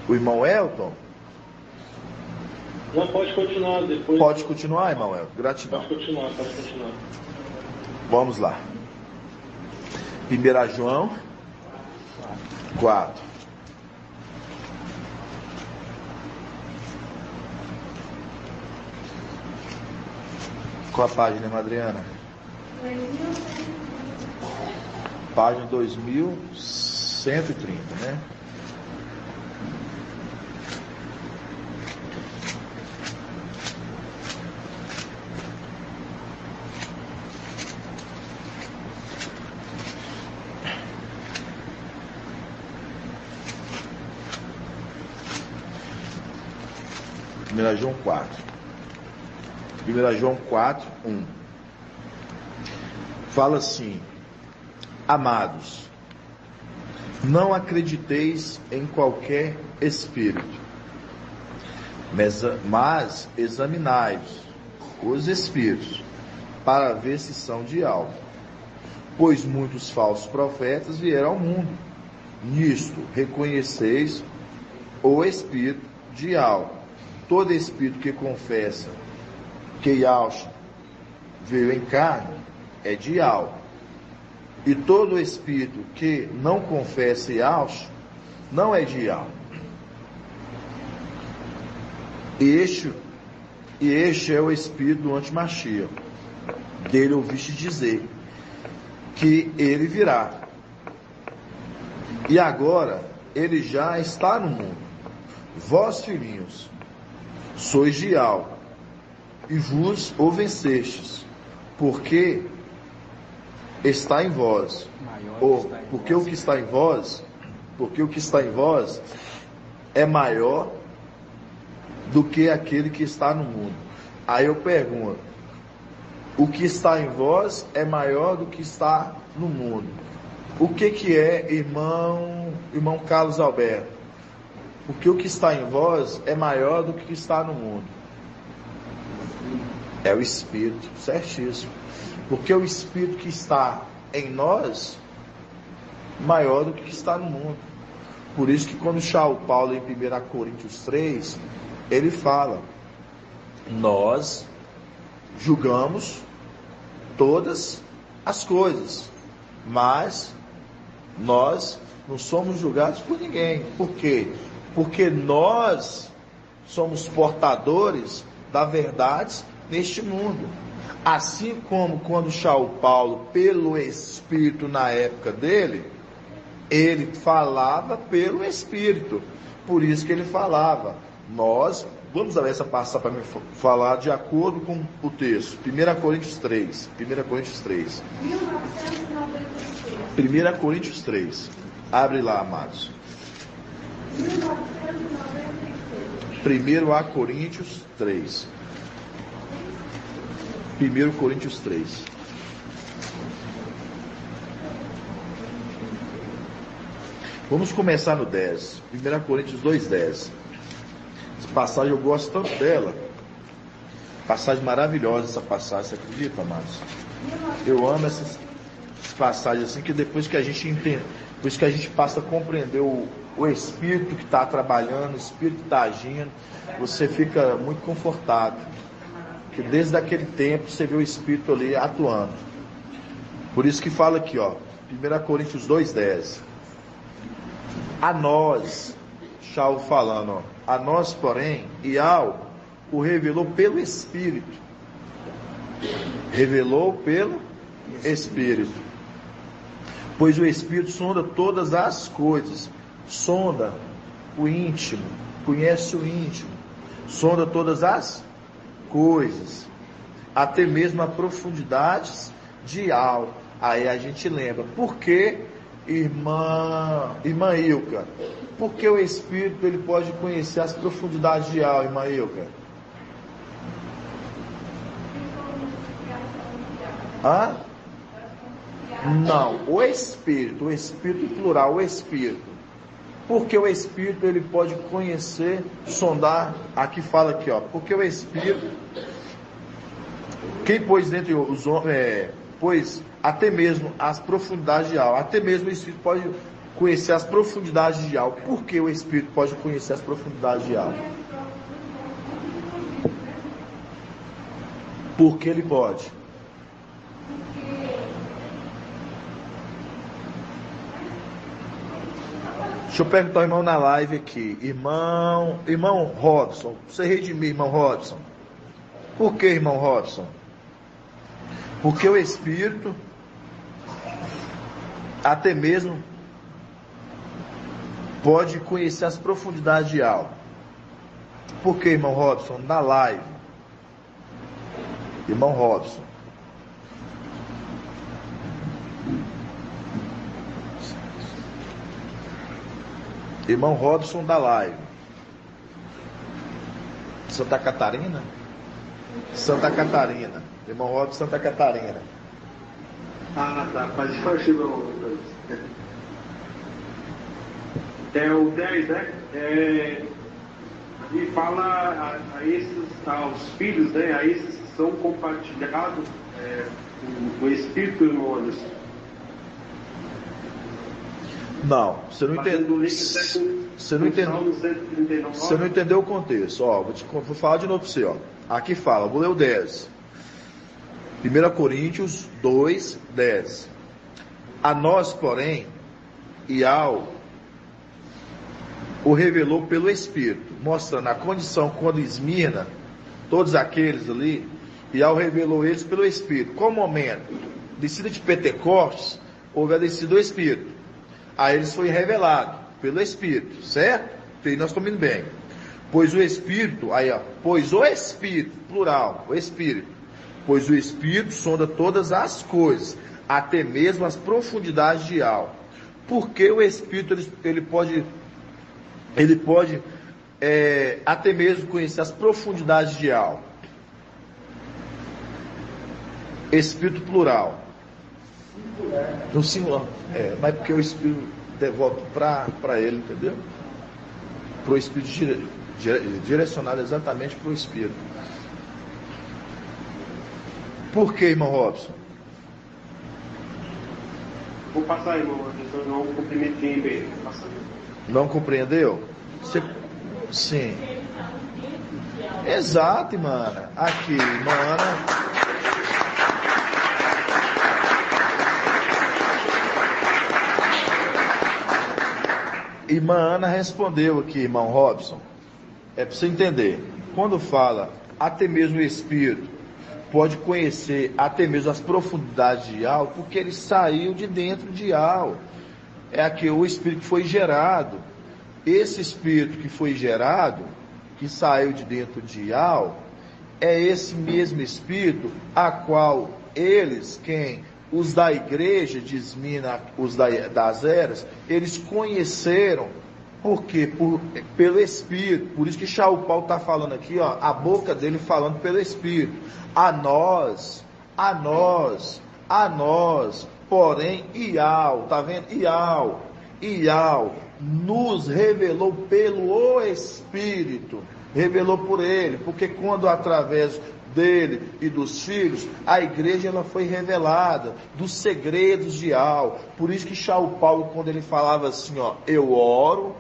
O irmão Elton? Não, pode continuar depois. Pode continuar, irmão Elton. Gratidão. Pode continuar. Vamos lá. 1 João 4. Qual a página, irmã Adriana? Página 2130, né? João 4. 1 João 4, 1. Fala assim: amados, não acrediteis em qualquer espírito, mas examinai os espíritos, para ver se são de algo, pois muitos falsos profetas vieram ao mundo. Nisto reconheceis o Espírito de Yahweh. Todo espírito que confessa que Yahshua veio em carne é de Yahweh. E todo espírito que não confessa Yahshua não é de Yahweh. Este é o espírito do antimashiach. Dele ouviste dizer que ele virá. E agora ele já está no mundo. Vós, filhinhos, sois de Yahweh, e vos o vencestes, porque está em vós. Porque o que está em vós é maior do que aquele que está no mundo. Aí eu pergunto, o que está em vós é maior do que está no mundo. O que é, irmão Carlos Alberto? Porque o que está em vós é maior do que está no mundo. É o Espírito, certíssimo. Porque o Espírito que está em nós, maior do que está no mundo. Por isso que quando Paulo, em 1 Coríntios 3, ele fala, nós julgamos todas as coisas, mas nós não somos julgados por ninguém. Por quê? Porque nós somos portadores da verdade neste mundo. Assim como quando Paulo, pelo Espírito na época dele, ele falava pelo Espírito. Por isso que ele falava, nós, vamos dar essa passagem para me falar de acordo com o texto. 1 Coríntios 3. 1 Coríntios 3. 1 Coríntios 3. Abre lá, amados. 1 Coríntios 3. 1 Coríntios 3. Vamos começar no 10. 1 Coríntios 2, 10. Essa passagem eu gosto tanto dela. Passagem maravilhosa essa passagem, você acredita, amados? Eu amo essas passagens assim, que depois que a gente entende, depois que a gente passa a compreender o Espírito que está trabalhando, o Espírito que está agindo, você fica muito confortado. Que desde aquele tempo você vê o Espírito ali atuando. Por isso que fala aqui, ó, 1 Coríntios 2:10. A nós, Paulo falando, ó, a nós, porém, Yahweh o revelou pelo Espírito. Revelou pelo Espírito. Pois o Espírito sonda todas as coisas. Sonda o íntimo. Conhece o íntimo. Sonda todas as coisas. Até mesmo a profundidades de Yahweh. Aí a gente lembra. Por que, irmã Ilka? Porque o Espírito ele pode conhecer as profundidades de Yahweh, irmã Ilka? Hã? Não, o Espírito plural, o Espírito. Porque o Espírito ele pode conhecer, sondar, aqui fala aqui, ó, porque o Espírito, quem pôs dentre os homens, pois até mesmo as profundidades de Yahweh, até mesmo o Espírito pode conhecer as profundidades de Yahweh. Por que o Espírito pode conhecer as profundidades de Yahweh? Porque ele pode. Deixa eu perguntar ao irmão na live aqui. Irmão Robson, você redimir, irmão Robson. Por que, irmão Robson? Porque o Espírito, até mesmo, pode conhecer as profundidades de Yahweh. Por que, irmão Robson? Na live. Irmão Robson. Irmão Robson da live. Santa Catarina? Santa Catarina. Irmão Robson, Santa Catarina. Ah, tá. Mas eu achei meu. É o 10, né? E fala aos filhos, né? A esses que são compartilhados o Espírito, irmão Anderson. Não, você não entendeu. Você não entendeu o contexto. Ó, vou falar de novo para você. Ó. Aqui fala, vou ler o 10. 1 Coríntios 2, 10. A nós, porém, Iau o revelou pelo Espírito, mostrando a condição quando Esmirna, todos aqueles ali, Iau revelou eles pelo Espírito. Qual momento? Descida de Pentecostes, houve a descida do Espírito. A eles foi revelado pelo Espírito, certo? E nós estamos indo bem. Pois o Espírito, aí ó, pois o Espírito, plural, o Espírito, pois o Espírito sonda todas as coisas, até mesmo as profundidades de alma. Porque o Espírito, ele pode até mesmo conhecer as profundidades de alma. Espírito plural. No singular. Mas porque o Espírito devolve para ele, entendeu? Para o Espírito direcionado exatamente para o Espírito. Por que, irmão Robson? Vou passar, irmão. Eu não compreendi bem. Não compreendeu? Você... Sim. Exato, irmã. Aqui, irmã Ana. Irmã Ana respondeu aqui, irmão Robson. É para você entender. Quando fala até mesmo o Espírito pode conhecer até mesmo as profundidades de algo, porque ele saiu de dentro de algo. É aqui o Espírito que foi gerado. Esse Espírito que foi gerado, que saiu de dentro de algo, é esse mesmo Espírito a qual eles, os da igreja de Esmirna, os das eras, eles conheceram. Por quê? Pelo Espírito. Por isso que Shaul Paulo está falando aqui, ó, a boca dele falando pelo Espírito. A nós, porém, Iau, tá vendo? Iau nos revelou pelo Espírito. Revelou por ele, porque quando através dele e dos filhos, a igreja ela foi revelada dos segredos de Iau. Por isso que Shaul Paulo, quando ele falava assim, ó, eu oro,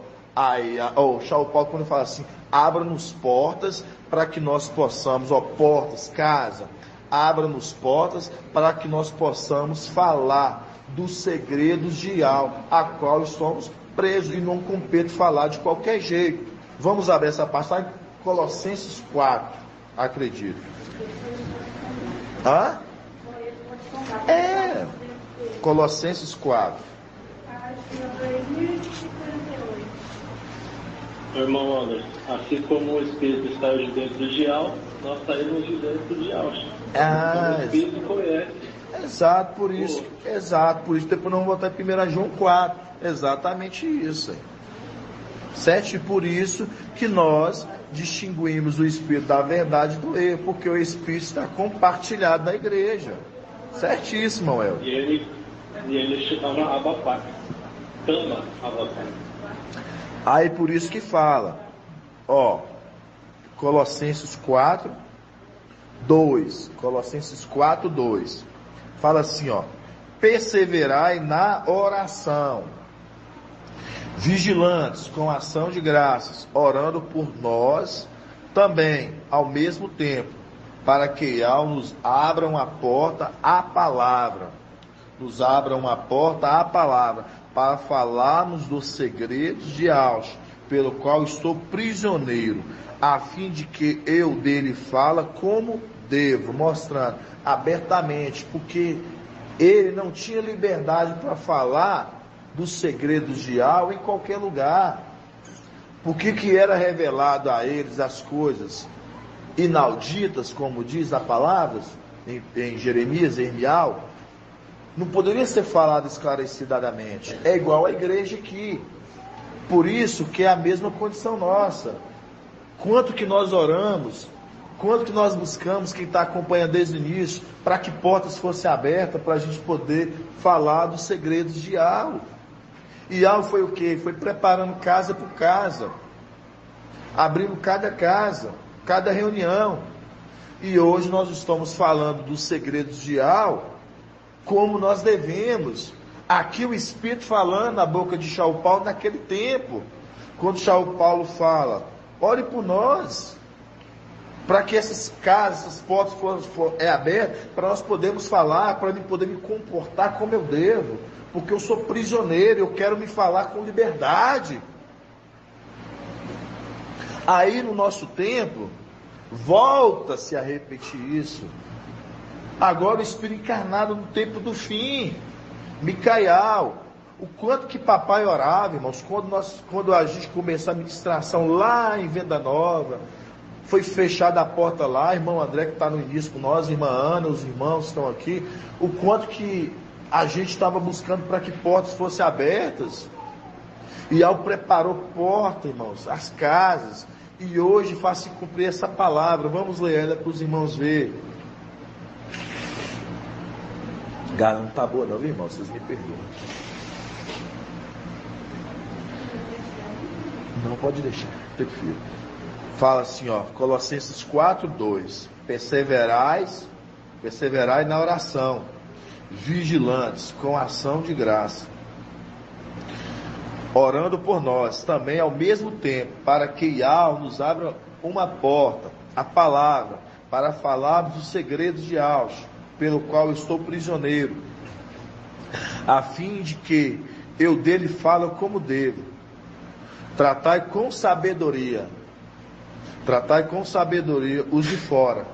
Shaul Paulo, quando ele fala assim, abra-nos portas para que nós possamos, portas, casa, abra-nos portas para que nós possamos falar dos segredos de Iau, a qual estamos presos e não compete falar de qualquer jeito. Vamos abrir essa passagem, Colossenses 4, acredito. Colossenses 4. Irmão Anderson, assim como o Espírito saiu de dentro de Iau, nós saímos de dentro de Iau. O Espírito conhece. Exato, por isso. Depois não vou botar em 1 João 4. Exatamente isso. Certo? E por isso que nós distinguimos o Espírito da verdade do erro, porque o Espírito está compartilhado na igreja. Certíssimo, Manuel. E ele chamava Abapai. Tama Abapai. Aí por isso que fala, Colossenses 4, 2. Colossenses 4, 2. Fala assim, perseverai na oração, vigilantes com ação de graças, orando por nós também, ao mesmo tempo, para que Iau nos abram a porta à palavra. Nos abram a porta à palavra, para falarmos dos segredos de Iau, pelo qual estou prisioneiro, a fim de que eu dele fala como devo, mostrando abertamente, porque ele não tinha liberdade para falar dos segredos de Iau em qualquer lugar. Porque que era revelado a eles as coisas inauditas, como diz a palavra em Jeremias, em Irmial, não poderia ser falado esclarecidamente. É igual a igreja aqui. Por isso que é a mesma condição nossa. Quanto que nós oramos, quanto que nós buscamos, quem está acompanhando desde o início, para que portas fossem abertas, para a gente poder falar dos segredos de Iau. Iau foi o quê? Foi preparando casa por casa, abrindo cada casa, cada reunião. E hoje nós estamos falando dos segredos de Iau, como nós devemos Aqui o Espírito falando na boca de Saulo Paulo naquele tempo, quando Saulo Paulo fala, ore por nós, para que essas casas, essas portas foram abertas, para nós podermos falar, para eu poder me comportar como eu devo, porque eu sou prisioneiro, eu quero me falar com liberdade. Aí no nosso tempo, volta-se a repetir isso. Agora o Espírito encarnado no tempo do fim, Micael, o quanto que papai orava, irmãos, quando a gente começou a ministração lá em Venda Nova, foi fechada a porta lá, irmão André que está no início com nós, irmã Ana, os irmãos que estão aqui, o quanto que a gente estava buscando para que portas fossem abertas, e ao preparou porta, irmãos, as casas, e hoje faz-se cumprir essa palavra. Vamos ler ela para os irmãos verem. Gala não está boa não, viu, irmão? Vocês me perdoam. Não pode deixar, prefiro. Fala assim, ó, Colossenses 4:2. Perseverai na oração, vigilantes, com ação de graça, orando por nós, também ao mesmo tempo, para que Yahweh nos abra uma porta, a palavra, para falarmos os segredos de Yahweh, pelo qual eu estou prisioneiro, a fim de que eu dele falo como devo. Tratai com sabedoria os de fora.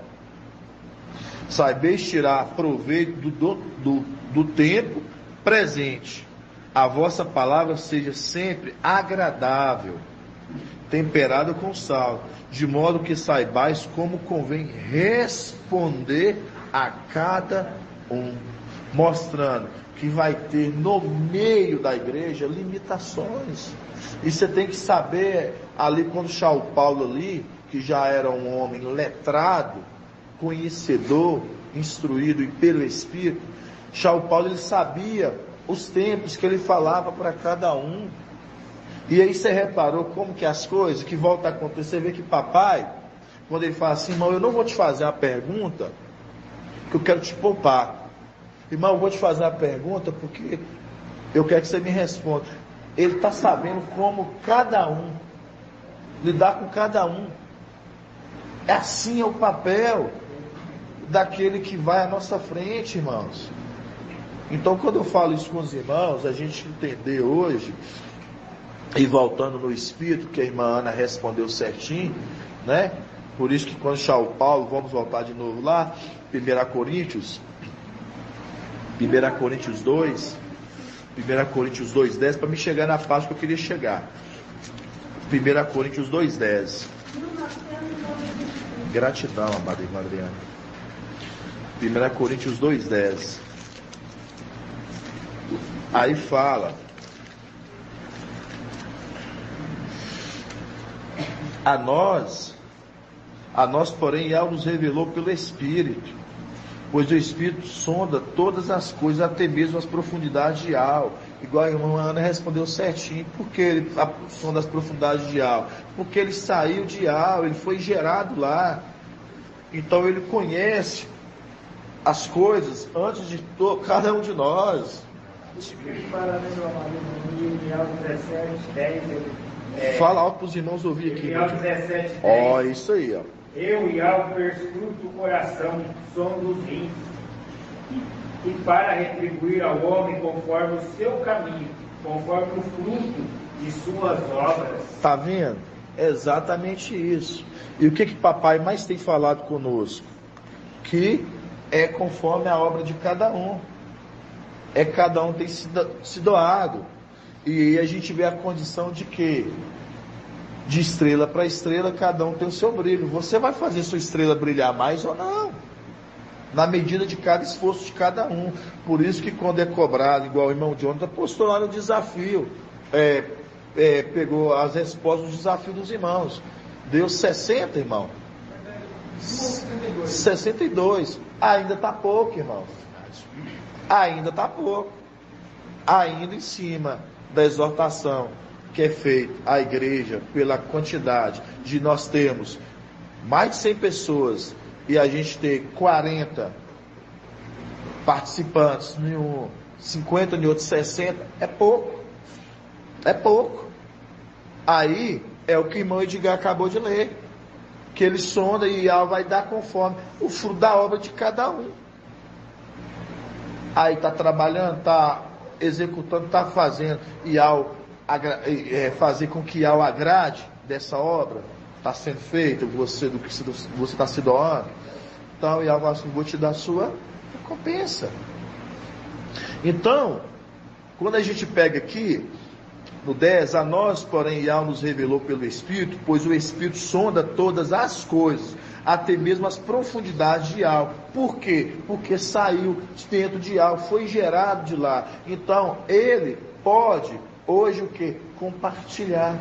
Saibeis tirar proveito do tempo presente. A vossa palavra seja sempre agradável, temperada com sal, de modo que saibais como convém responder a cada um, mostrando que vai ter no meio da igreja limitações. E você tem que saber, ali quando Saulo Paulo ali, que já era um homem letrado, conhecedor, instruído e pelo Espírito, Saulo Paulo ele sabia os tempos que ele falava para cada um. E aí você reparou como que as coisas que voltam a acontecer, você vê que papai, quando ele fala assim, irmão, eu não vou te fazer uma pergunta, que eu quero te poupar. Irmão, eu vou te fazer uma pergunta porque eu quero que você me responda. Ele está sabendo como cada um, lidar com cada um. Assim é o papel daquele que vai à nossa frente, irmãos. Então, quando eu falo isso com os irmãos, a gente entender hoje, e voltando no Espírito, que a irmã Ana respondeu certinho, né? Por isso que quando Saulo Paulo, vamos voltar de novo lá, 1 Coríntios 2:10, para me chegar na parte que eu queria chegar. 1 Coríntios 2:10. Gratidão, amada irmã Adriana. 1 Coríntios 2:10. Aí fala: a nós, porém, Yahweh nos revelou pelo Espírito, pois o Espírito sonda todas as coisas, até mesmo as profundidades de Yahweh. Igual a irmã Ana respondeu certinho. Por que ele sonda as profundidades de Yahweh? Porque ele saiu de Yahweh, ele foi gerado lá. Então ele conhece as coisas antes de cada um de nós. Fala alto para os irmãos ouvir aqui. Ó, isso aí, ó. Eu, Yahweh, perscruto o coração, sondo os rins, e para retribuir ao homem conforme o seu caminho, conforme o fruto de suas obras. Está vendo? É exatamente isso. E o que papai mais tem falado conosco? Que é conforme a obra de cada um. É cada um tem se doado. E aí a gente vê a condição de que de estrela para estrela, cada um tem o seu brilho. Você vai fazer sua estrela brilhar mais ou não? Na medida de cada esforço de cada um. Por isso que quando é cobrado, igual o irmão Jonathan postou lá no desafio, pegou as respostas do desafio dos irmãos. Deu 60, irmão. 62. Ainda está pouco, irmãos. Ainda está pouco. Ainda em cima da exortação que é feita à igreja pela quantidade de nós termos mais de 100 pessoas e a gente ter 40 participantes em um 50, em outros 60, é pouco. É pouco. Aí é o que o irmão Edgar acabou de ler. Que ele sonda e Yahweh vai dar conforme o fruto da obra de cada um. Aí está trabalhando, está executando, está fazendo fazer com que Yahweh agrade dessa obra. Está sendo feita, você do que você está se doando. Então Yahweh vai assim, vou te dar a sua recompensa. Então, quando a gente pega aqui no 10, a nós, porém, Yahweh nos revelou pelo Espírito, pois o Espírito sonda todas as coisas, até mesmo as profundidades de Yahweh. Por quê? Porque saiu de dentro de Yahweh, foi gerado de lá. Então, ele pode, hoje, o quê? Compartilhar.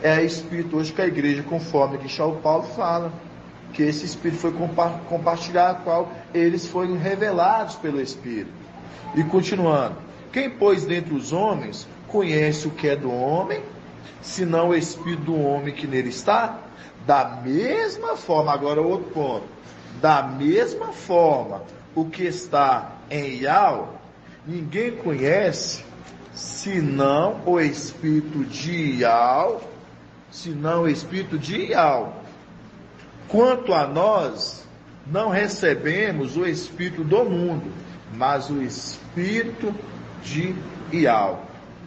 É Espírito hoje com a igreja, conforme que São Paulo fala, que esse Espírito foi compartilhado, qual eles foram revelados pelo Espírito. E continuando, quem, pois, dentre os homens conhece o que é do homem, senão o Espírito do homem que nele está? Da mesma forma, agora outro ponto, da mesma forma, o que está em Yahweh, ninguém conhece, senão o Espírito de Yahweh, senão o Espírito de Yahweh. Quanto a nós, não recebemos o Espírito do mundo, mas o Espírito de Yahweh.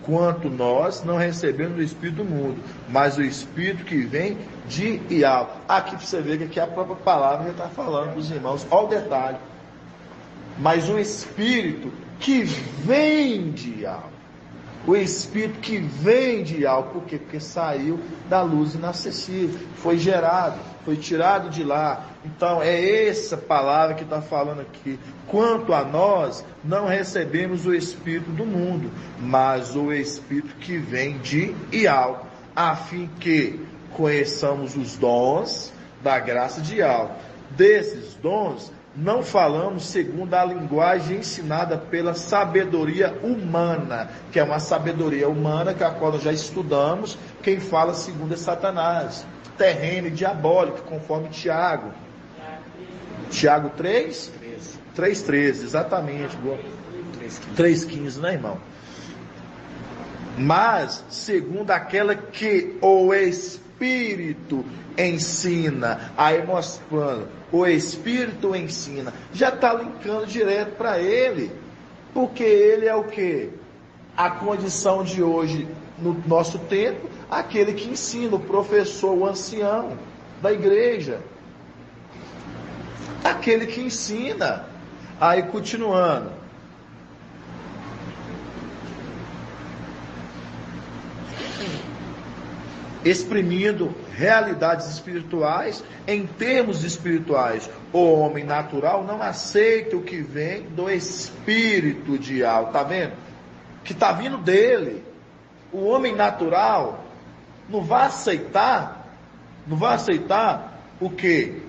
Quanto nós não recebemos o Espírito do mundo, mas o Espírito que vem de Yahweh. Aqui para você ver que aqui a própria palavra já está falando para os irmãos, olha o detalhe. Mas o Espírito que vem de Yahweh. O Espírito que vem de Yahweh. Por quê? Porque saiu da luz inacessível, foi gerado, foi tirado de lá. Então é essa palavra que está falando aqui. Quanto a nós, não recebemos o Espírito do mundo, mas o Espírito que vem de Yahweh, a fim que conheçamos os dons da graça de Yahweh. Desses dons, não falamos segundo a linguagem ensinada pela sabedoria humana, que é uma sabedoria humana, que a qual nós já estudamos. Quem fala segundo é Satanás, terreno e diabólico, conforme Tiago. Tiago 3:13, exatamente. 3:15, né, irmão? Mas, segundo aquela que o Espírito ensina, aí mostrando, o Espírito ensina, já está linkando direto para ele, porque ele é o que? A condição de hoje, no nosso tempo, aquele que ensina, o professor, o ancião da igreja, aquele que ensina. Aí continuando, exprimindo realidades espirituais em termos espirituais. O homem natural não aceita o que vem do Espírito de Yahweh. Está vendo? Que está vindo dele. O homem natural não vai aceitar o que?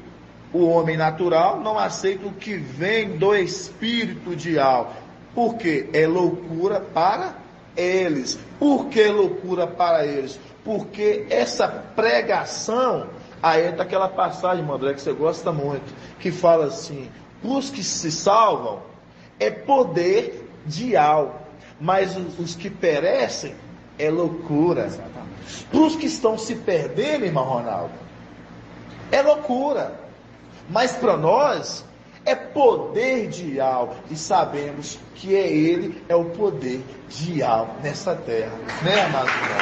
O homem natural não aceita o que vem do Espírito de Yahweh. Por quê? É loucura para eles. Por que loucura para eles? Porque essa pregação, aí entra aquela passagem, André, que você gosta muito, que fala assim, os que se salvam é poder de Yahweh, mas os que perecem é loucura. Para os que estão se perdendo, irmão Ronaldo, é loucura. Mas para nós é poder de Yahweh, e sabemos que ele é o poder de Yahweh nessa terra, né, amado irmão?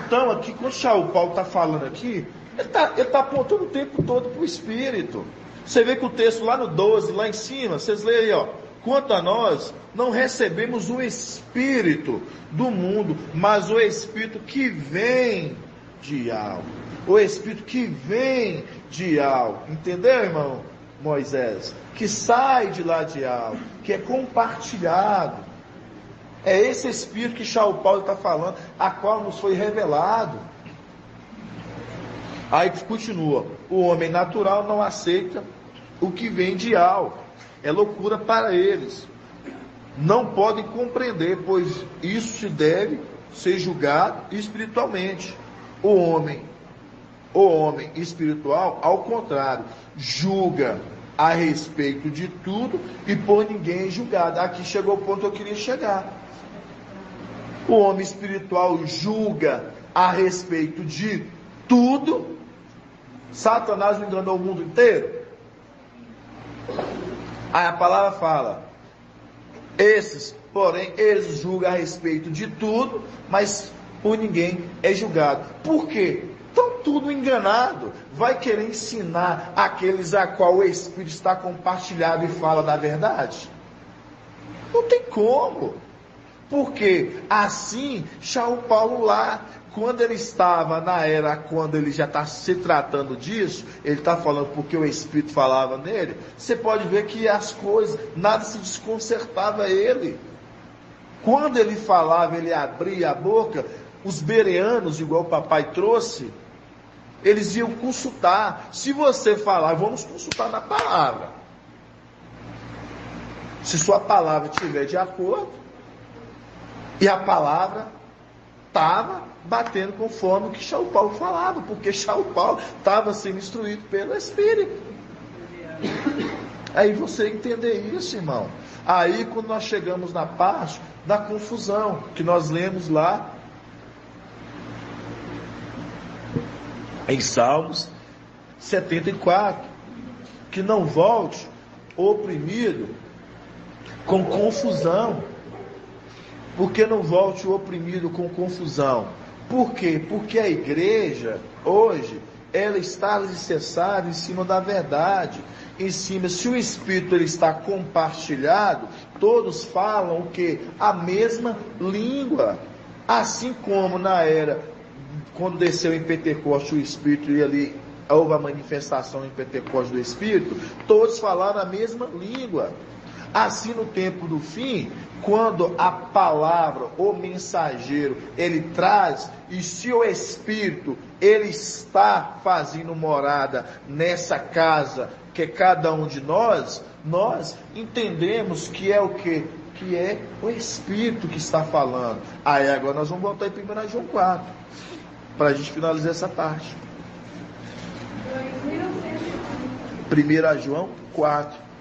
Então, aqui, quando o Paulo está falando aqui, ele tá apontando o tempo todo para o Espírito. Você vê que o texto lá no 12, lá em cima, vocês leem aí, ó. Quanto a nós, não recebemos o Espírito do mundo, mas o Espírito que vem de Yahweh. O Espírito que vem de Yahweh. Entendeu, irmão Moisés? Que sai de lá de Yahweh, que é compartilhado. É esse Espírito que São Paulo está falando, a qual nos foi revelado. Aí continua, o homem natural não aceita o que vem de Yahweh, é loucura para eles, não podem compreender, pois isso se deve ser julgado espiritualmente. O homem O homem espiritual, ao contrário, julga a respeito de tudo e por ninguém julgado. Aqui chegou o ponto que eu queria chegar. O homem espiritual julga a respeito de tudo. Satanás não enganou o mundo inteiro? Aí a palavra fala: esses, porém, eles julgam a respeito de tudo, mas por ninguém é julgado. Por quê? Estão tudo enganado. Vai querer ensinar aqueles a qual o Espírito está compartilhado e fala da verdade? Não tem como. Porque assim, Paulo lá, quando ele estava na era, quando ele já está se tratando disso, ele está falando porque o Espírito falava nele, você pode ver que as coisas, nada se desconcertava ele. Quando ele falava, ele abria a boca, os bereanos, igual o papai trouxe, eles iam consultar. Se você falar, vamos consultar na palavra. Se sua palavra estiver de acordo, e a palavra estava batendo conforme o que Shaul Paulo falava, porque Shaul Paulo estava sendo instruído pelo Espírito. Aí você entender isso, irmão. Aí quando nós chegamos na parte da confusão, que nós lemos lá em Salmos 74, que não volte oprimido com confusão. Por que não volte o oprimido com confusão? Por quê? Porque a igreja, hoje, ela está alicerçada em cima da verdade. Em cima, se o Espírito ele está compartilhado, todos falam o quê? A mesma língua. Assim como na era, quando desceu em Pentecostes o Espírito, e ali houve a manifestação em Pentecostes do Espírito, todos falaram a mesma língua. Assim, no tempo do fim, quando a palavra, o mensageiro, ele traz, e se o Espírito, ele está fazendo morada nessa casa, que é cada um de nós, nós entendemos que é o quê? Que é o Espírito que está falando. Aí agora nós vamos voltar em 1 João 4, para a gente finalizar essa parte. 1 João 4.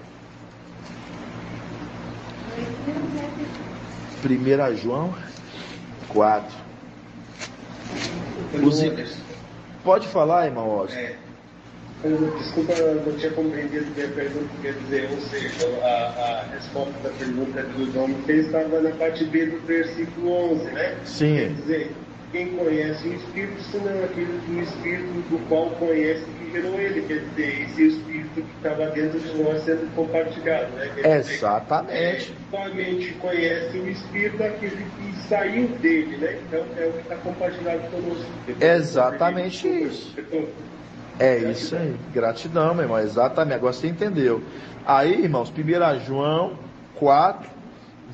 1 João 4. Pode falar, irmão Oscar. Desculpa, eu não tinha compreendido o que a pergunta quer dizer. Ou seja, a resposta da pergunta que o João me fez estava na parte B do versículo 11, né? Sim. Quer dizer, quem conhece o Espírito, senão aquele do Espírito do qual conhece que gerou ele. Quer dizer, esse Espírito que estava dentro de nós sendo compartilhado, né? Exatamente. Somente conhece o Espírito daquele que saiu dele, né? Então é o que está compartilhado conosco. Exatamente isso. É isso aí. Gratidão, meu irmão. Exatamente. Agora você entendeu. Aí, irmãos, 1 João 4.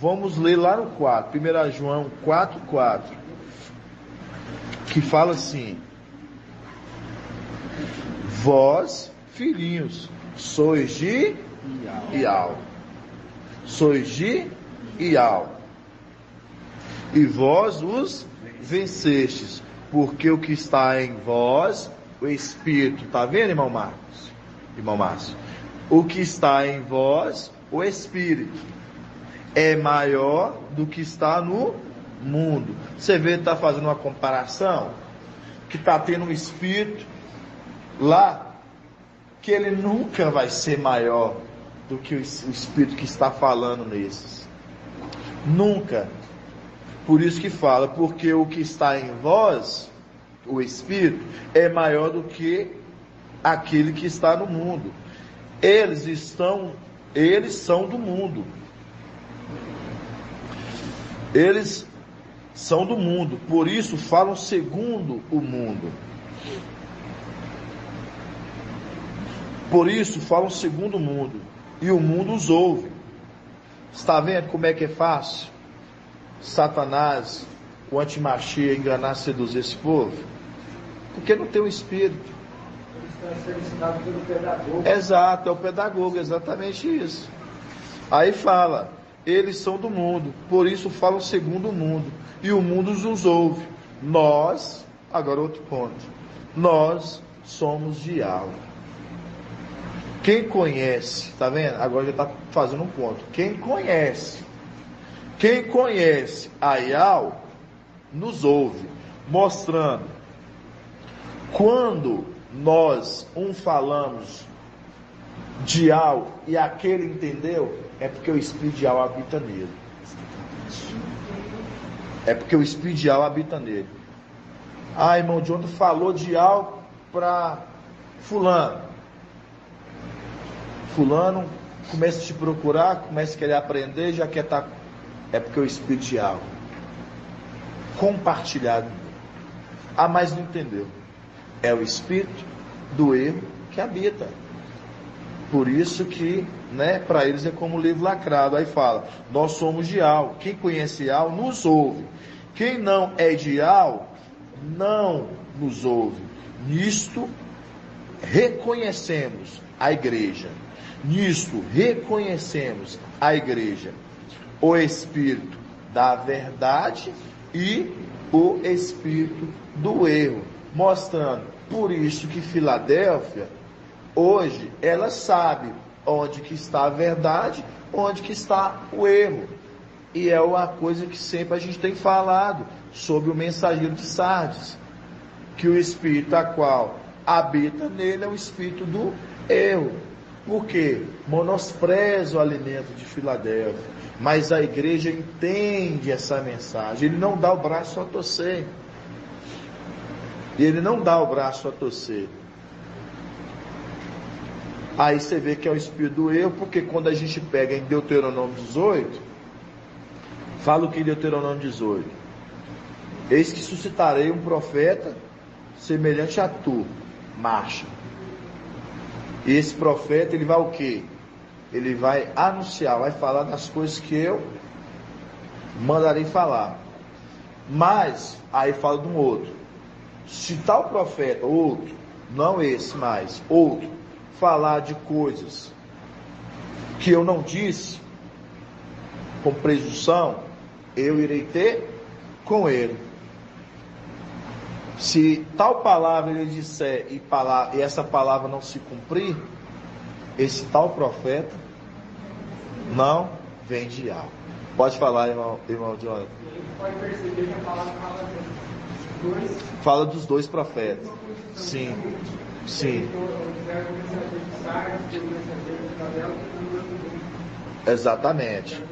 Vamos ler lá no 4. 1 João 4:4. Que fala assim: vós, filhinhos, sois de Ial. Sois de Ial. E vós os vencestes, porque o que está em vós, o Espírito, está vendo, irmão Marcos? Irmão Márcio, o que está em vós, o Espírito, é maior do que está no mundo. Você vê, está fazendo uma comparação, que está tendo um Espírito lá, que ele nunca vai ser maior do que o Espírito que está falando nesses. Nunca. Por isso que fala, porque o que está em vós, o Espírito, é maior do que aquele que está no mundo. Eles são do mundo. Eles são do mundo, por isso falam segundo o mundo. Por isso falam segundo o mundo, e o mundo os ouve. Está vendo como é que é fácil Satanás, o antimachia, enganar, seduzir esse povo? Porque não tem o Espírito. Eles estão sendo ensinados pelo pedagogo. Exato, é o pedagogo, exatamente isso. Aí fala, eles são do mundo, por isso falam segundo o mundo, e o mundo os ouve. Nós, agora outro ponto, nós somos de Yahweh. Quem conhece, tá vendo? Agora já está fazendo um ponto. Quem conhece a Yahweh nos ouve, mostrando quando nós falamos de Yahweh e aquele entendeu, é porque o Espírito de Yahweh habita nele. É porque o Espírito de Yahweh habita nele. Ah, irmão Jonathan falou de Yahweh para fulano. Fulano começa a te procurar, começa a querer aprender, já quer estar. É porque o Espírito de Yahweh compartilhado. Ah, mas não entendeu. É o Espírito do erro que habita. Por isso que, para eles é como um livro lacrado. Aí fala, nós somos de Yahweh. Quem conhece Yahweh nos ouve. Quem não é de Yahweh não nos ouve. Nisto reconhecemos a igreja. Nisto reconhecemos a igreja. O Espírito da verdade e o Espírito do erro. Mostrando, por isso que Filadélfia, hoje, ela sabe onde que está a verdade, onde que está o erro. E é uma coisa que sempre a gente tem falado sobre o mensageiro de Sardes, que o Espírito a qual habita nele é o Espírito do erro. Por quê? Menospreza o alimento de Filadélfia. Mas a igreja entende essa mensagem. Ele não dá o braço a torcer. Ele não dá o braço a torcer. Aí você vê que é o espírito do erro, porque quando a gente pega em Deuteronômio 18, fala o que em Deuteronômio 18? Eis que suscitarei um profeta semelhante a tu, marcha. E esse profeta, ele vai o quê? Ele vai anunciar, vai falar das coisas que eu mandarei falar. Mas, aí fala de um outro. Se tal profeta, outro, não esse mais, outro, falar de coisas que eu não disse, com presunção, eu irei ter com ele. Se tal palavra ele disser e essa palavra não se cumprir, esse tal profeta não vem de Yahweh. Pode falar, irmão Jonathan. Pode perceber que a palavra fala dos dois profetas. Sim. Exatamente.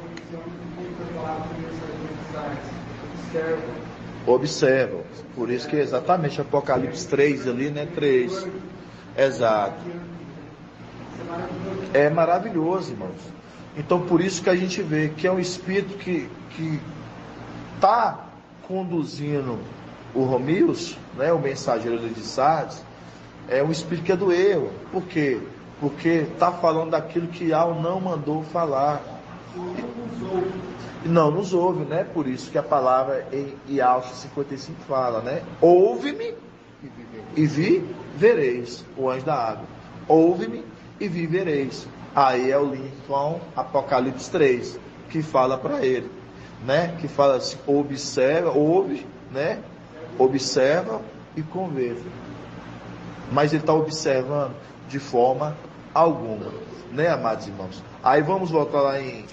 Observa. Por isso que é exatamente Apocalipse 3 ali, 3. Exato. É maravilhoso, irmãos. Então por isso que a gente vê que é um espírito que está conduzindo o Romius, o mensageiro de Sardes, é um espírito que é do erro. Por quê? Porque está falando daquilo que Yahweh não mandou falar. Não nos ouve, Por isso que a palavra em Yahweh 55 fala, Ouve-me e vi, vereis, o anjo da água. Ouve-me e vi, vereis. Aí é o link com Apocalipse 3, que fala para ele, Que fala assim, observa, ouve, Observa e conversa. Mas ele está observando de forma alguma, amados irmãos? Aí vamos voltar lá em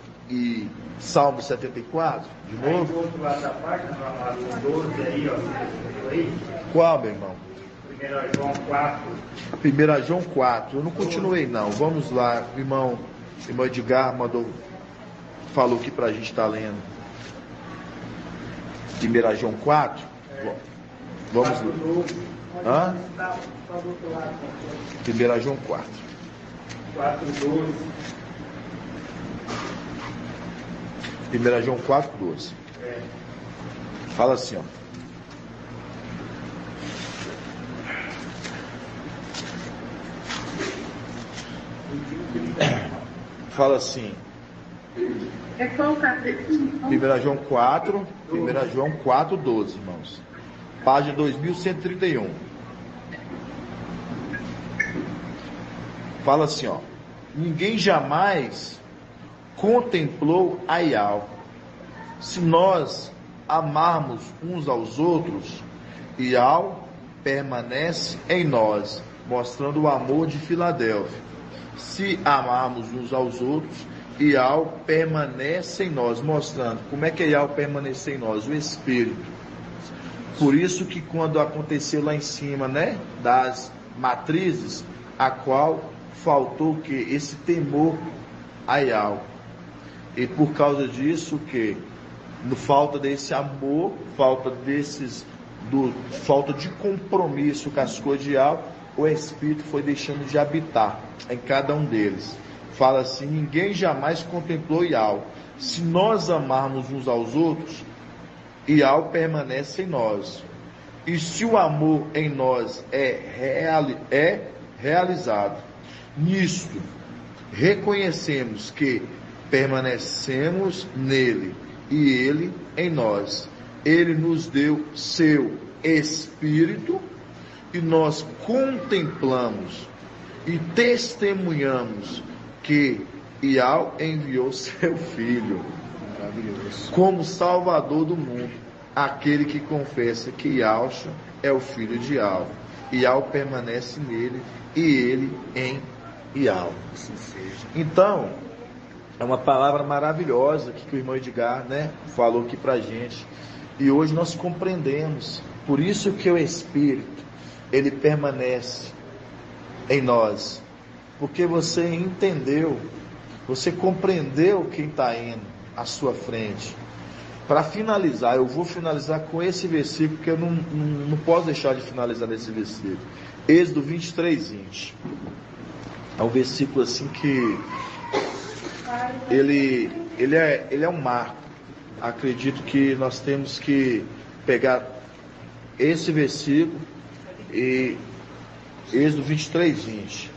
Salmo 74, de novo. Aí do outro lado da página, no 12 aí, aí. Qual, meu irmão? 1 João 4. 1 João 4. Eu não continuei, não. Vamos lá, irmão Edgar falou aqui para a gente estar lendo. 1 João 4. Vamos lá. 1 João 4. 4:12. 1 João 4:12. Fala assim, Fala assim. É qual capítulo? 1 João 4, 1 João 4:12, irmãos. Página 2131. Fala assim, ninguém jamais contemplou a Yahweh. Se nós amarmos uns aos outros, Yahweh permanece em nós mostrando o amor de Filadélfia. Se amarmos uns aos outros, Ial permanece em nós, mostrando como é que Ial permanece em nós, o Espírito. Por isso que quando aconteceu lá em cima, né, das matrizes, a qual faltou o que? Esse temor a Ial. E por causa disso, o que? Falta desse amor, falta de compromisso com as coisas de Ial, o Espírito foi deixando de habitar em cada um deles. Fala assim: ninguém jamais contemplou Ial. Se nós amarmos uns aos outros, Ial permanece em nós. E se o amor em nós é realizado, nisto reconhecemos que permanecemos nele e ele em nós. Ele nos deu seu Espírito e nós contemplamos e testemunhamos que Ial enviou seu Filho como Salvador do mundo. Aquele que confessa que Ialcha é o filho de Ial. Ial permanece nele e ele em Ial. Então, é uma palavra maravilhosa que o irmão Edgar, né, falou aqui pra gente. E hoje nós compreendemos. Por isso que o Espírito, ele permanece em nós. Porque você entendeu, você compreendeu quem está indo à sua frente. Para finalizar, eu vou finalizar com esse versículo, porque eu não posso deixar de finalizar nesse versículo. Êxodo 23:20. É um versículo assim que ele é um marco. Acredito que nós temos que pegar esse versículo e Êxodo 23:20,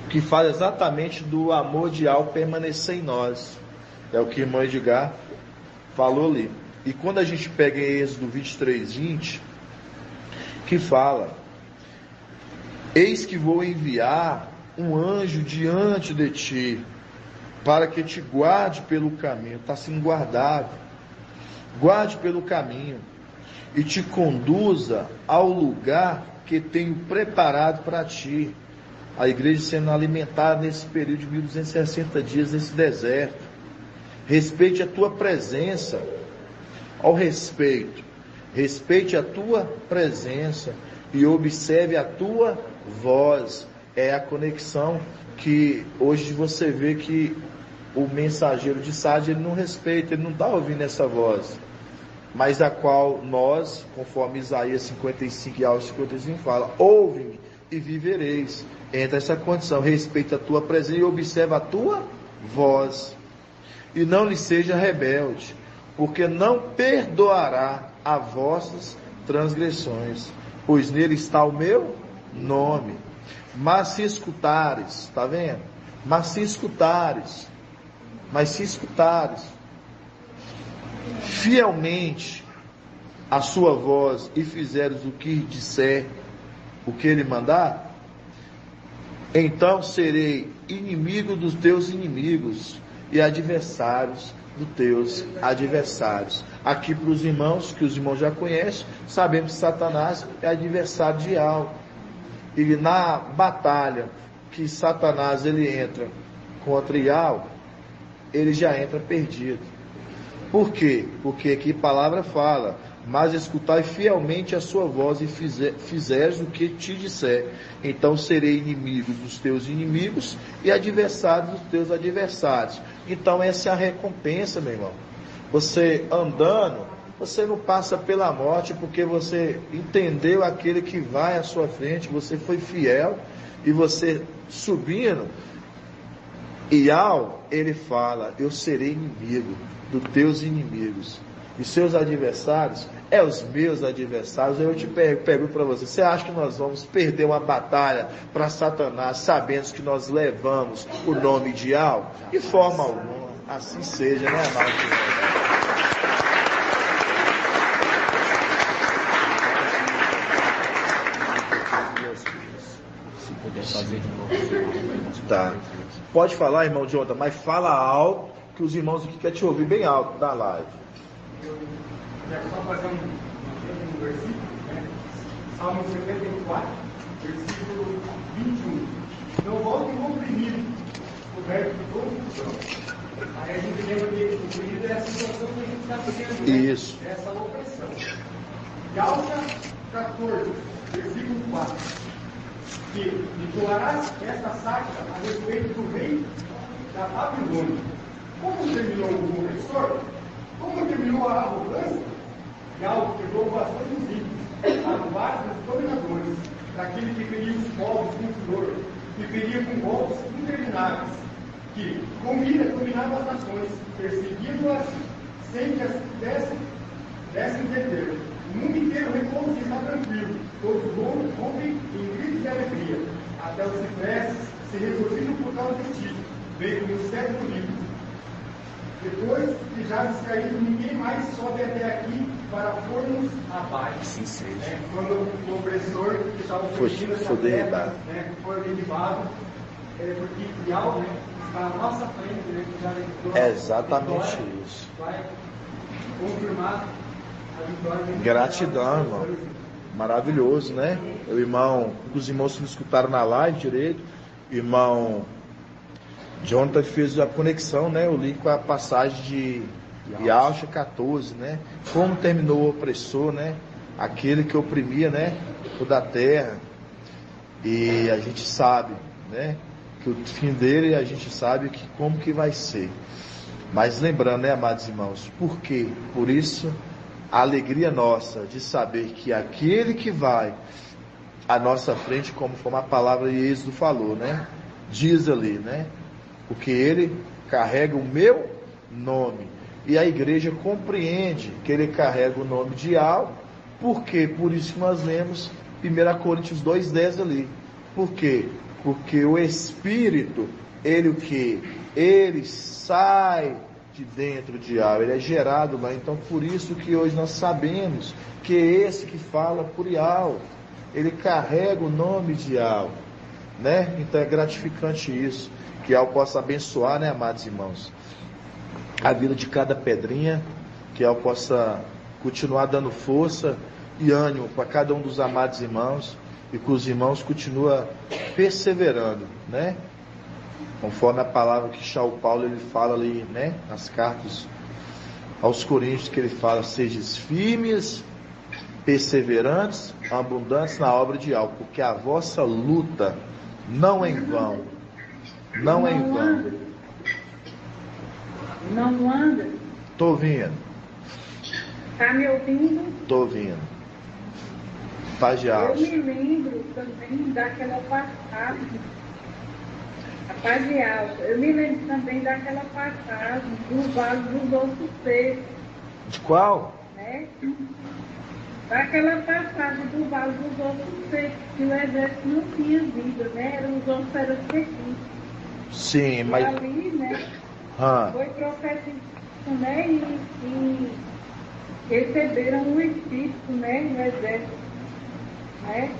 que fala exatamente do amor de Ial permanecer em nós. É o que o irmão Edgar falou ali. E quando a gente pega em Êxodo 23:20, que fala: eis que vou enviar um anjo diante de ti, para que te guarde pelo caminho. Está sendo guardado. Guarde pelo caminho e te conduza ao lugar que tenho preparado para ti. A igreja sendo alimentada nesse período de 1260 dias nesse deserto. Respeite a tua presença. Ao respeito, respeite a tua presença e observe a tua voz. É a conexão que hoje você vê que o mensageiro de Sardes, ele não respeita, ele não está ouvindo essa voz, mas a qual nós, conforme Isaías 55 e aos 55 fala: ouve-me e vivereis. Entra essa condição: respeita a tua presença e observa a tua voz, e não lhe seja rebelde, porque não perdoará as vossas transgressões, pois nele está o meu nome. Mas se escutares, está vendo? Mas se escutares fielmente a sua voz e fizeres o que disser, o que ele mandar, então serei inimigo dos teus inimigos e adversários dos teus adversários. Aqui para os irmãos, que os irmãos já conhecem, sabemos que Satanás é adversário de Ial. E na batalha que Satanás ele entra contra Ial, ele já entra perdido. Por quê? Porque aqui a palavra fala: mas escutai fielmente a sua voz e fizeres o que te disser, então serei inimigo dos teus inimigos e adversário dos teus adversários. Então essa é a recompensa, meu irmão. Você andando, você não passa pela morte, porque você entendeu aquele que vai à sua frente, você foi fiel, e você subindo, Ial, ele fala: eu serei inimigo dos teus inimigos, e seus adversários é os meus adversários. Eu te pergunto para você: você acha que nós vamos perder uma batalha para Satanás, sabendo que nós levamos o nome de Ial? De forma alguma. Assim seja, né, amado? Se puder fazer de novo. Tá. Pode falar, irmão Jonathan, mas fala alto, que os irmãos aqui querem te ouvir bem alto da live. Já só fazer um versículo, né? Salmo 74, versículo 21. Não voltem oprimidos, coberto de corrupção. Aí a gente lembra que o oprimido é a situação que a gente está vivendo. Isso. Essa opressão. Gálatas 14, versículo 4. Que declararás esta sarta a respeito do rei da Babilônia. Como terminou o opressor? Como terminou a arrogância? Gal quebrou o bastão dos ímpios, a base dos dominadores, daquele que feria os povos com furor, que feria com golpes intermináveis, que dominava as nações, perseguindo-as sem que as dessem entender. O mundo inteiro repousa e está tranquilo, todos rompem em gritos de alegria, até os cipresses se regozijam por causa de ti, veio no século livre. Depois que já descaído, ninguém mais sobe até aqui para pôr-nos abaixo. Assim seja. Quando o opressor que estava oprimindo essa terra foi derribado, porque algo está à nossa frente, que já entrou. É exatamente isso. Vai confirmar a vitória. Gratidão, irmão. Maravilhoso, né? O irmão, os irmãos que me escutaram na live direito, o irmão Jonathan fez a conexão, né? Eu li com a passagem de Yaucha 14, né? Como terminou o opressor, né? Aquele que oprimia, né? Toda a terra. E a gente sabe, né? Que o fim dele, a gente sabe que como que vai ser. Mas lembrando, né, amados irmãos? Por quê? Por isso, a alegria nossa de saber que aquele que vai à nossa frente, como a palavra de Êxodo falou, né? Diz ali, né? Porque ele carrega o meu nome. E a igreja compreende que ele carrega o nome de Al. Por quê? Por isso que nós lemos 1 Coríntios 2,10 ali. Por quê? Porque o Espírito, ele o quê? Ele sai de dentro de Al. Ele é gerado lá. Então, por isso que hoje nós sabemos que é esse que fala por Al. Ele carrega o nome de Al. Né? Então é gratificante isso. Que Al possa abençoar, né, amados irmãos, a vida de cada pedrinha, que Al possa continuar dando força e ânimo para cada um dos amados irmãos, e que os irmãos continuem perseverando, né, conforme a palavra que São Paulo ele fala ali, né, nas cartas aos Coríntios, que ele fala: sejam firmes, perseverantes, abundantes na obra de Al, porque a vossa luta não é em vão. Não é em vão. Não anda. Tô ouvindo. Tá me ouvindo? Tô ouvindo. Paz de Eu alça. me lembro também daquela passagem. A paz de alça. Eu me lembro também daquela passagem do Vale dos Ossos Secos. De qual? Né? Daquela passagem do Vale dos Ossos Secos, que o exército não tinha vida, né? Os ossos eram secos. Sim, mas... E ali, né? Foi profetizado, né? E receberam um espírito, né? No exército, né?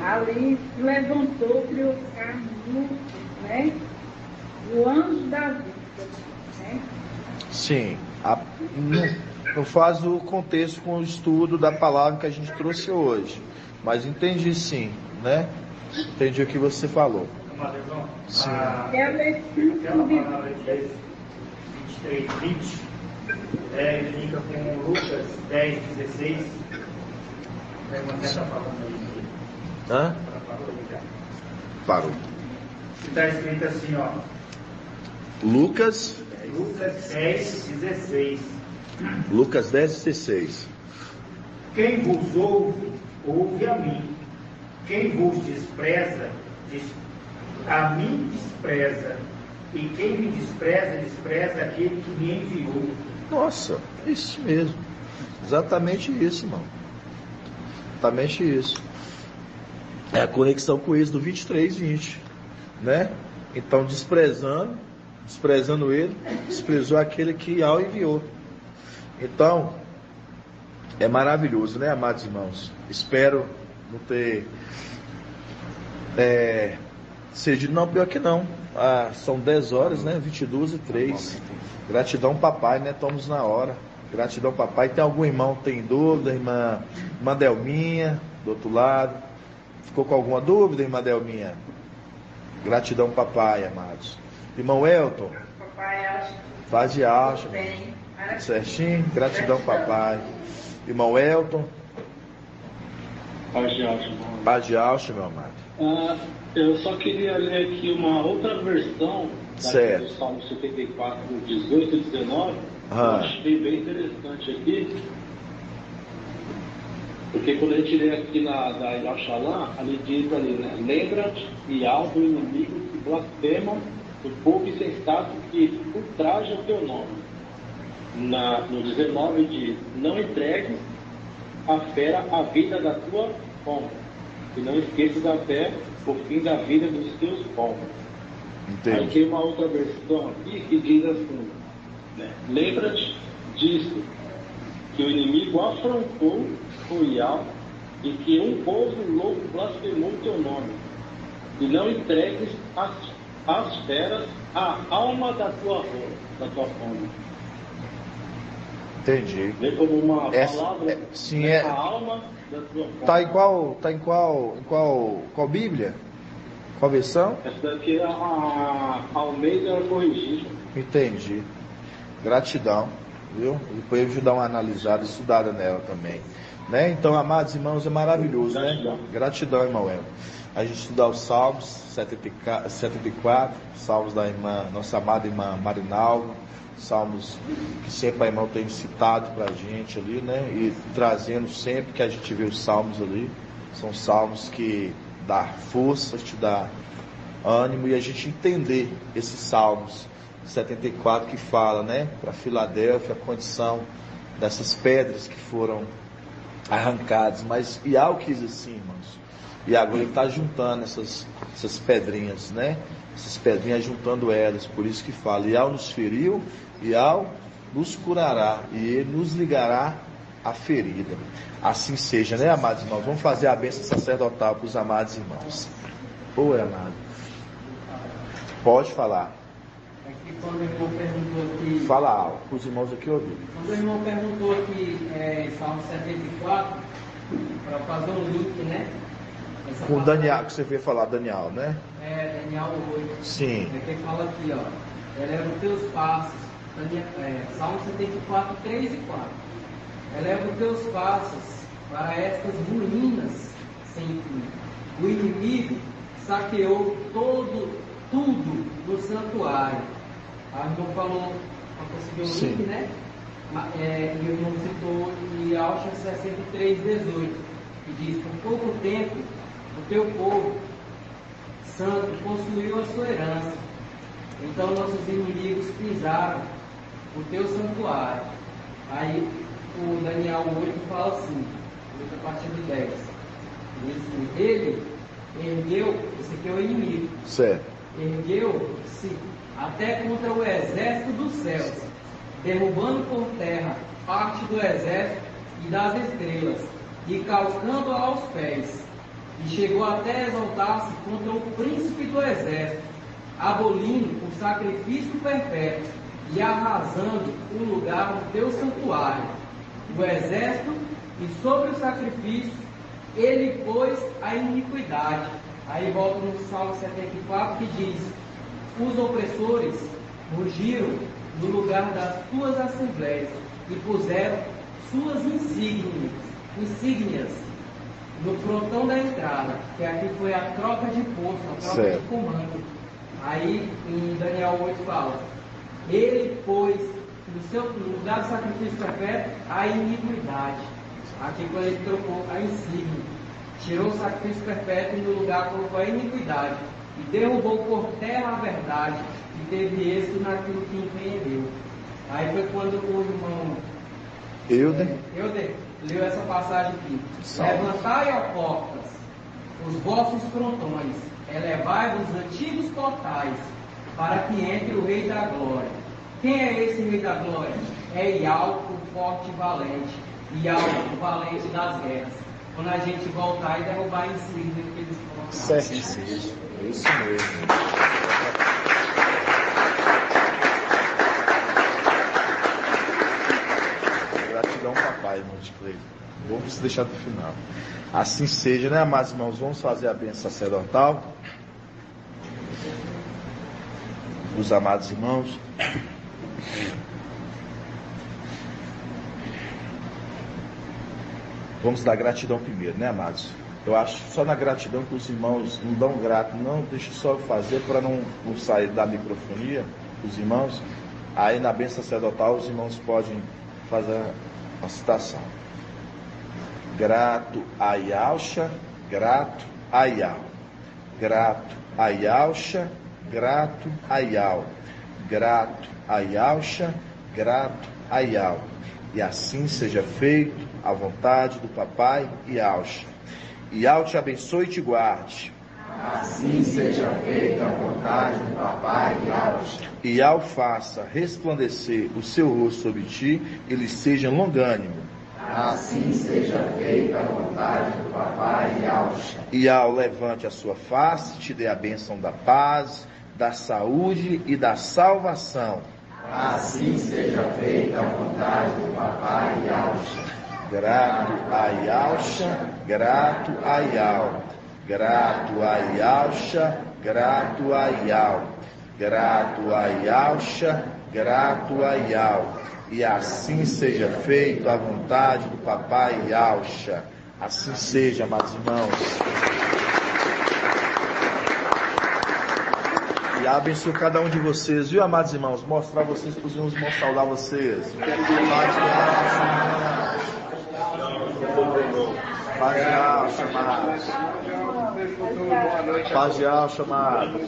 Ali se levantou, criou carne, né? O anjo da vida, né? Sim. Não faz o contexto com o estudo da palavra que a gente trouxe hoje. Mas entendi sim, né? Entendi o que você falou. Sim. Aquela palavra de 23, 20, fica com Lucas 10, 16. Essa palavra aí. Hã? Parou. Está escrito assim, ó. Lucas 10, 16. Lucas 10, 16. Quem vos ouve, ouve a mim. Quem vos despreza, a mim despreza. E quem me despreza, despreza aquele que me enviou. Nossa, isso mesmo. Exatamente isso, irmão. Exatamente isso. É a conexão com isso do 23, 20. Né? Então, desprezando ele, desprezou aquele que ao enviou. Então, é maravilhoso, né, amados irmãos? Espero não ter cedido, não, pior que não. São 10 horas, né? 22h03. Gratidão, papai, né? Estamos na hora. Gratidão, papai. Tem algum irmão que tem dúvida? Irmã Delminha, do outro lado. Ficou com alguma dúvida, irmã Delminha? Gratidão, papai, amados. Irmão Elton. Papai, acho. Paz de alça. Bem. Certinho? Gratidão, papai. Irmão Elton. Paz de alça, Paz de alça, meu amado. Eu só queria ler aqui uma outra versão do Salmo 74, 18 e 19. Eu achei bem interessante aqui. Porque quando a gente lê aqui da Yashalá, ali diz ali, né? Lembra-te, Ial, do inimigo que blasfemam, do povo insensato que ultraja o teu nome. No 19 diz, não entregues a fera a vida da tua fome, e não esqueças a fé o fim da vida dos teus povos. Aí tem uma outra versão aqui que diz assim, né? Lembra-te disso, que o inimigo afrontou o Ial e que um povo louco blasfemou o teu nome, e não entregues as feras a alma da tua fome. Entendi. Vê como uma palavra, sim, a alma da tua fome. Tá em qual Bíblia? Qual versão? Essa daqui é a Almeida Corrigida. Entendi. Gratidão, viu? Depois eu vou dar uma analisada, estudada nela também. Né? Então, amados irmãos, é maravilhoso, Gratidão. né? Gratidão, irmão Elton. A gente estudar os Salmos 74, Salmos da irmã, nossa amada irmã Marinalva, Salmos que sempre a irmã tem citado para a gente ali, né? E trazendo sempre que a gente vê os Salmos ali, são Salmos que dá força, te dá ânimo, e a gente entender esses Salmos 74 que fala, né? Para Filadélfia, a condição dessas pedras que foram arrancadas, mas Ial quis assim, irmãos, e agora ele está juntando essas pedrinhas, né? Essas pedrinhas, juntando elas, por isso que fala, Ial nos feriu, Ial nos curará, e ele nos ligará a ferida. Assim seja, né, amados irmãos? Vamos fazer a bênção sacerdotal para os amados irmãos. Oi, amado. Pode falar. Aqui quando o irmão perguntou aqui... Fala alto, para os irmãos aqui ouvirem. Quando o irmão perguntou aqui, em Salmo 74, para fazer um link, né? Com o Daniel, que você veio falar, Daniel, né? Daniel 8. Sim. É que fala aqui, ó. Eleva os teus passos. Salmo 74, 3 e 4. Eleva os teus passos para estas ruínas sem fim. O inimigo saqueou tudo no santuário. A irmã falou para conseguir um link, né? E o irmão citou em Alcha 63, 18, que diz: por pouco tempo o teu povo santo possuiu a sua herança. Então nossos inimigos pisaram o teu santuário. Aí o Daniel 8 fala assim, a partir do 10. Ele ergueu, esse aqui é o inimigo. Certo. Ergueu-se até contra o exército dos céus, derrubando por terra parte do exército e das estrelas, e calcando aos pés. E chegou até exaltar-se contra o príncipe do exército, abolindo o sacrifício perpétuo e arrasando o lugar do teu santuário, o exército, e sobre o sacrifício ele pôs a iniquidade. Aí volta no Salmo 74 que diz: os opressores rugiram no lugar das tuas assembleias e puseram suas insígnias no frontão da entrada, que aqui foi a troca de posto, a troca de comando. Aí em Daniel 8 fala: ele pôs no lugar do sacrifício perpétuo a iniquidade. Aqui quando ele trocou a insígnia, tirou o sacrifício perpétuo e no lugar colocou a iniquidade, e derrubou por terra a verdade, e teve êxito naquilo que empreendeu. Aí foi quando o irmão Euder leu essa passagem aqui: levantai, ó portas, os vossos frontões, elevai os antigos portais, para que entre o Rei da Glória. Quem é esse Rei da Glória? É Ial, o forte e valente, Ial, o valente das guerras. Quando a gente voltar e derrubar em si, que eles colocaram. Certo, é isso mesmo. Gratidão, papai, irmão de Cleiton. Vamos deixar do final. Assim seja, né, amados irmãos? Vamos fazer a bênção sacerdotal dos amados irmãos. Vamos dar gratidão primeiro, né, amados? Eu acho só na gratidão que os irmãos não dão grato, não, deixa só eu fazer para não sair da microfonia, os irmãos. Aí na bênção sacerdotal os irmãos podem fazer a citação. Grato a Yahusha, grato a Yah. Grato a Yahusha, grato a Yah. Grato a Yahusha, grato a Yah. E assim seja feito a vontade do Papai Yahusha. Yah te abençoe e te guarde. Assim seja feita a vontade do Papai Yahusha. E Yah faça resplandecer o seu rosto sobre ti e lhe seja longânimo. Assim seja feita a vontade do Papai Yahusha. E Yah levante a sua face, te dê a bênção da paz, da saúde e da salvação. Assim seja feita a vontade do Papai Yahusha. Grato a Yahusha, grato a Yah. Grato a Yahusha, grato a Yah. Grato a Yahusha, grato a Yah. E assim seja feito a vontade do Papai Yahusha. Assim seja, amados irmãos. E abençoe cada um de vocês, viu, amados irmãos? Mostrar vocês para os irmãos saudar vocês. Paz Yahusha, amados. Paz Yahusha, amados.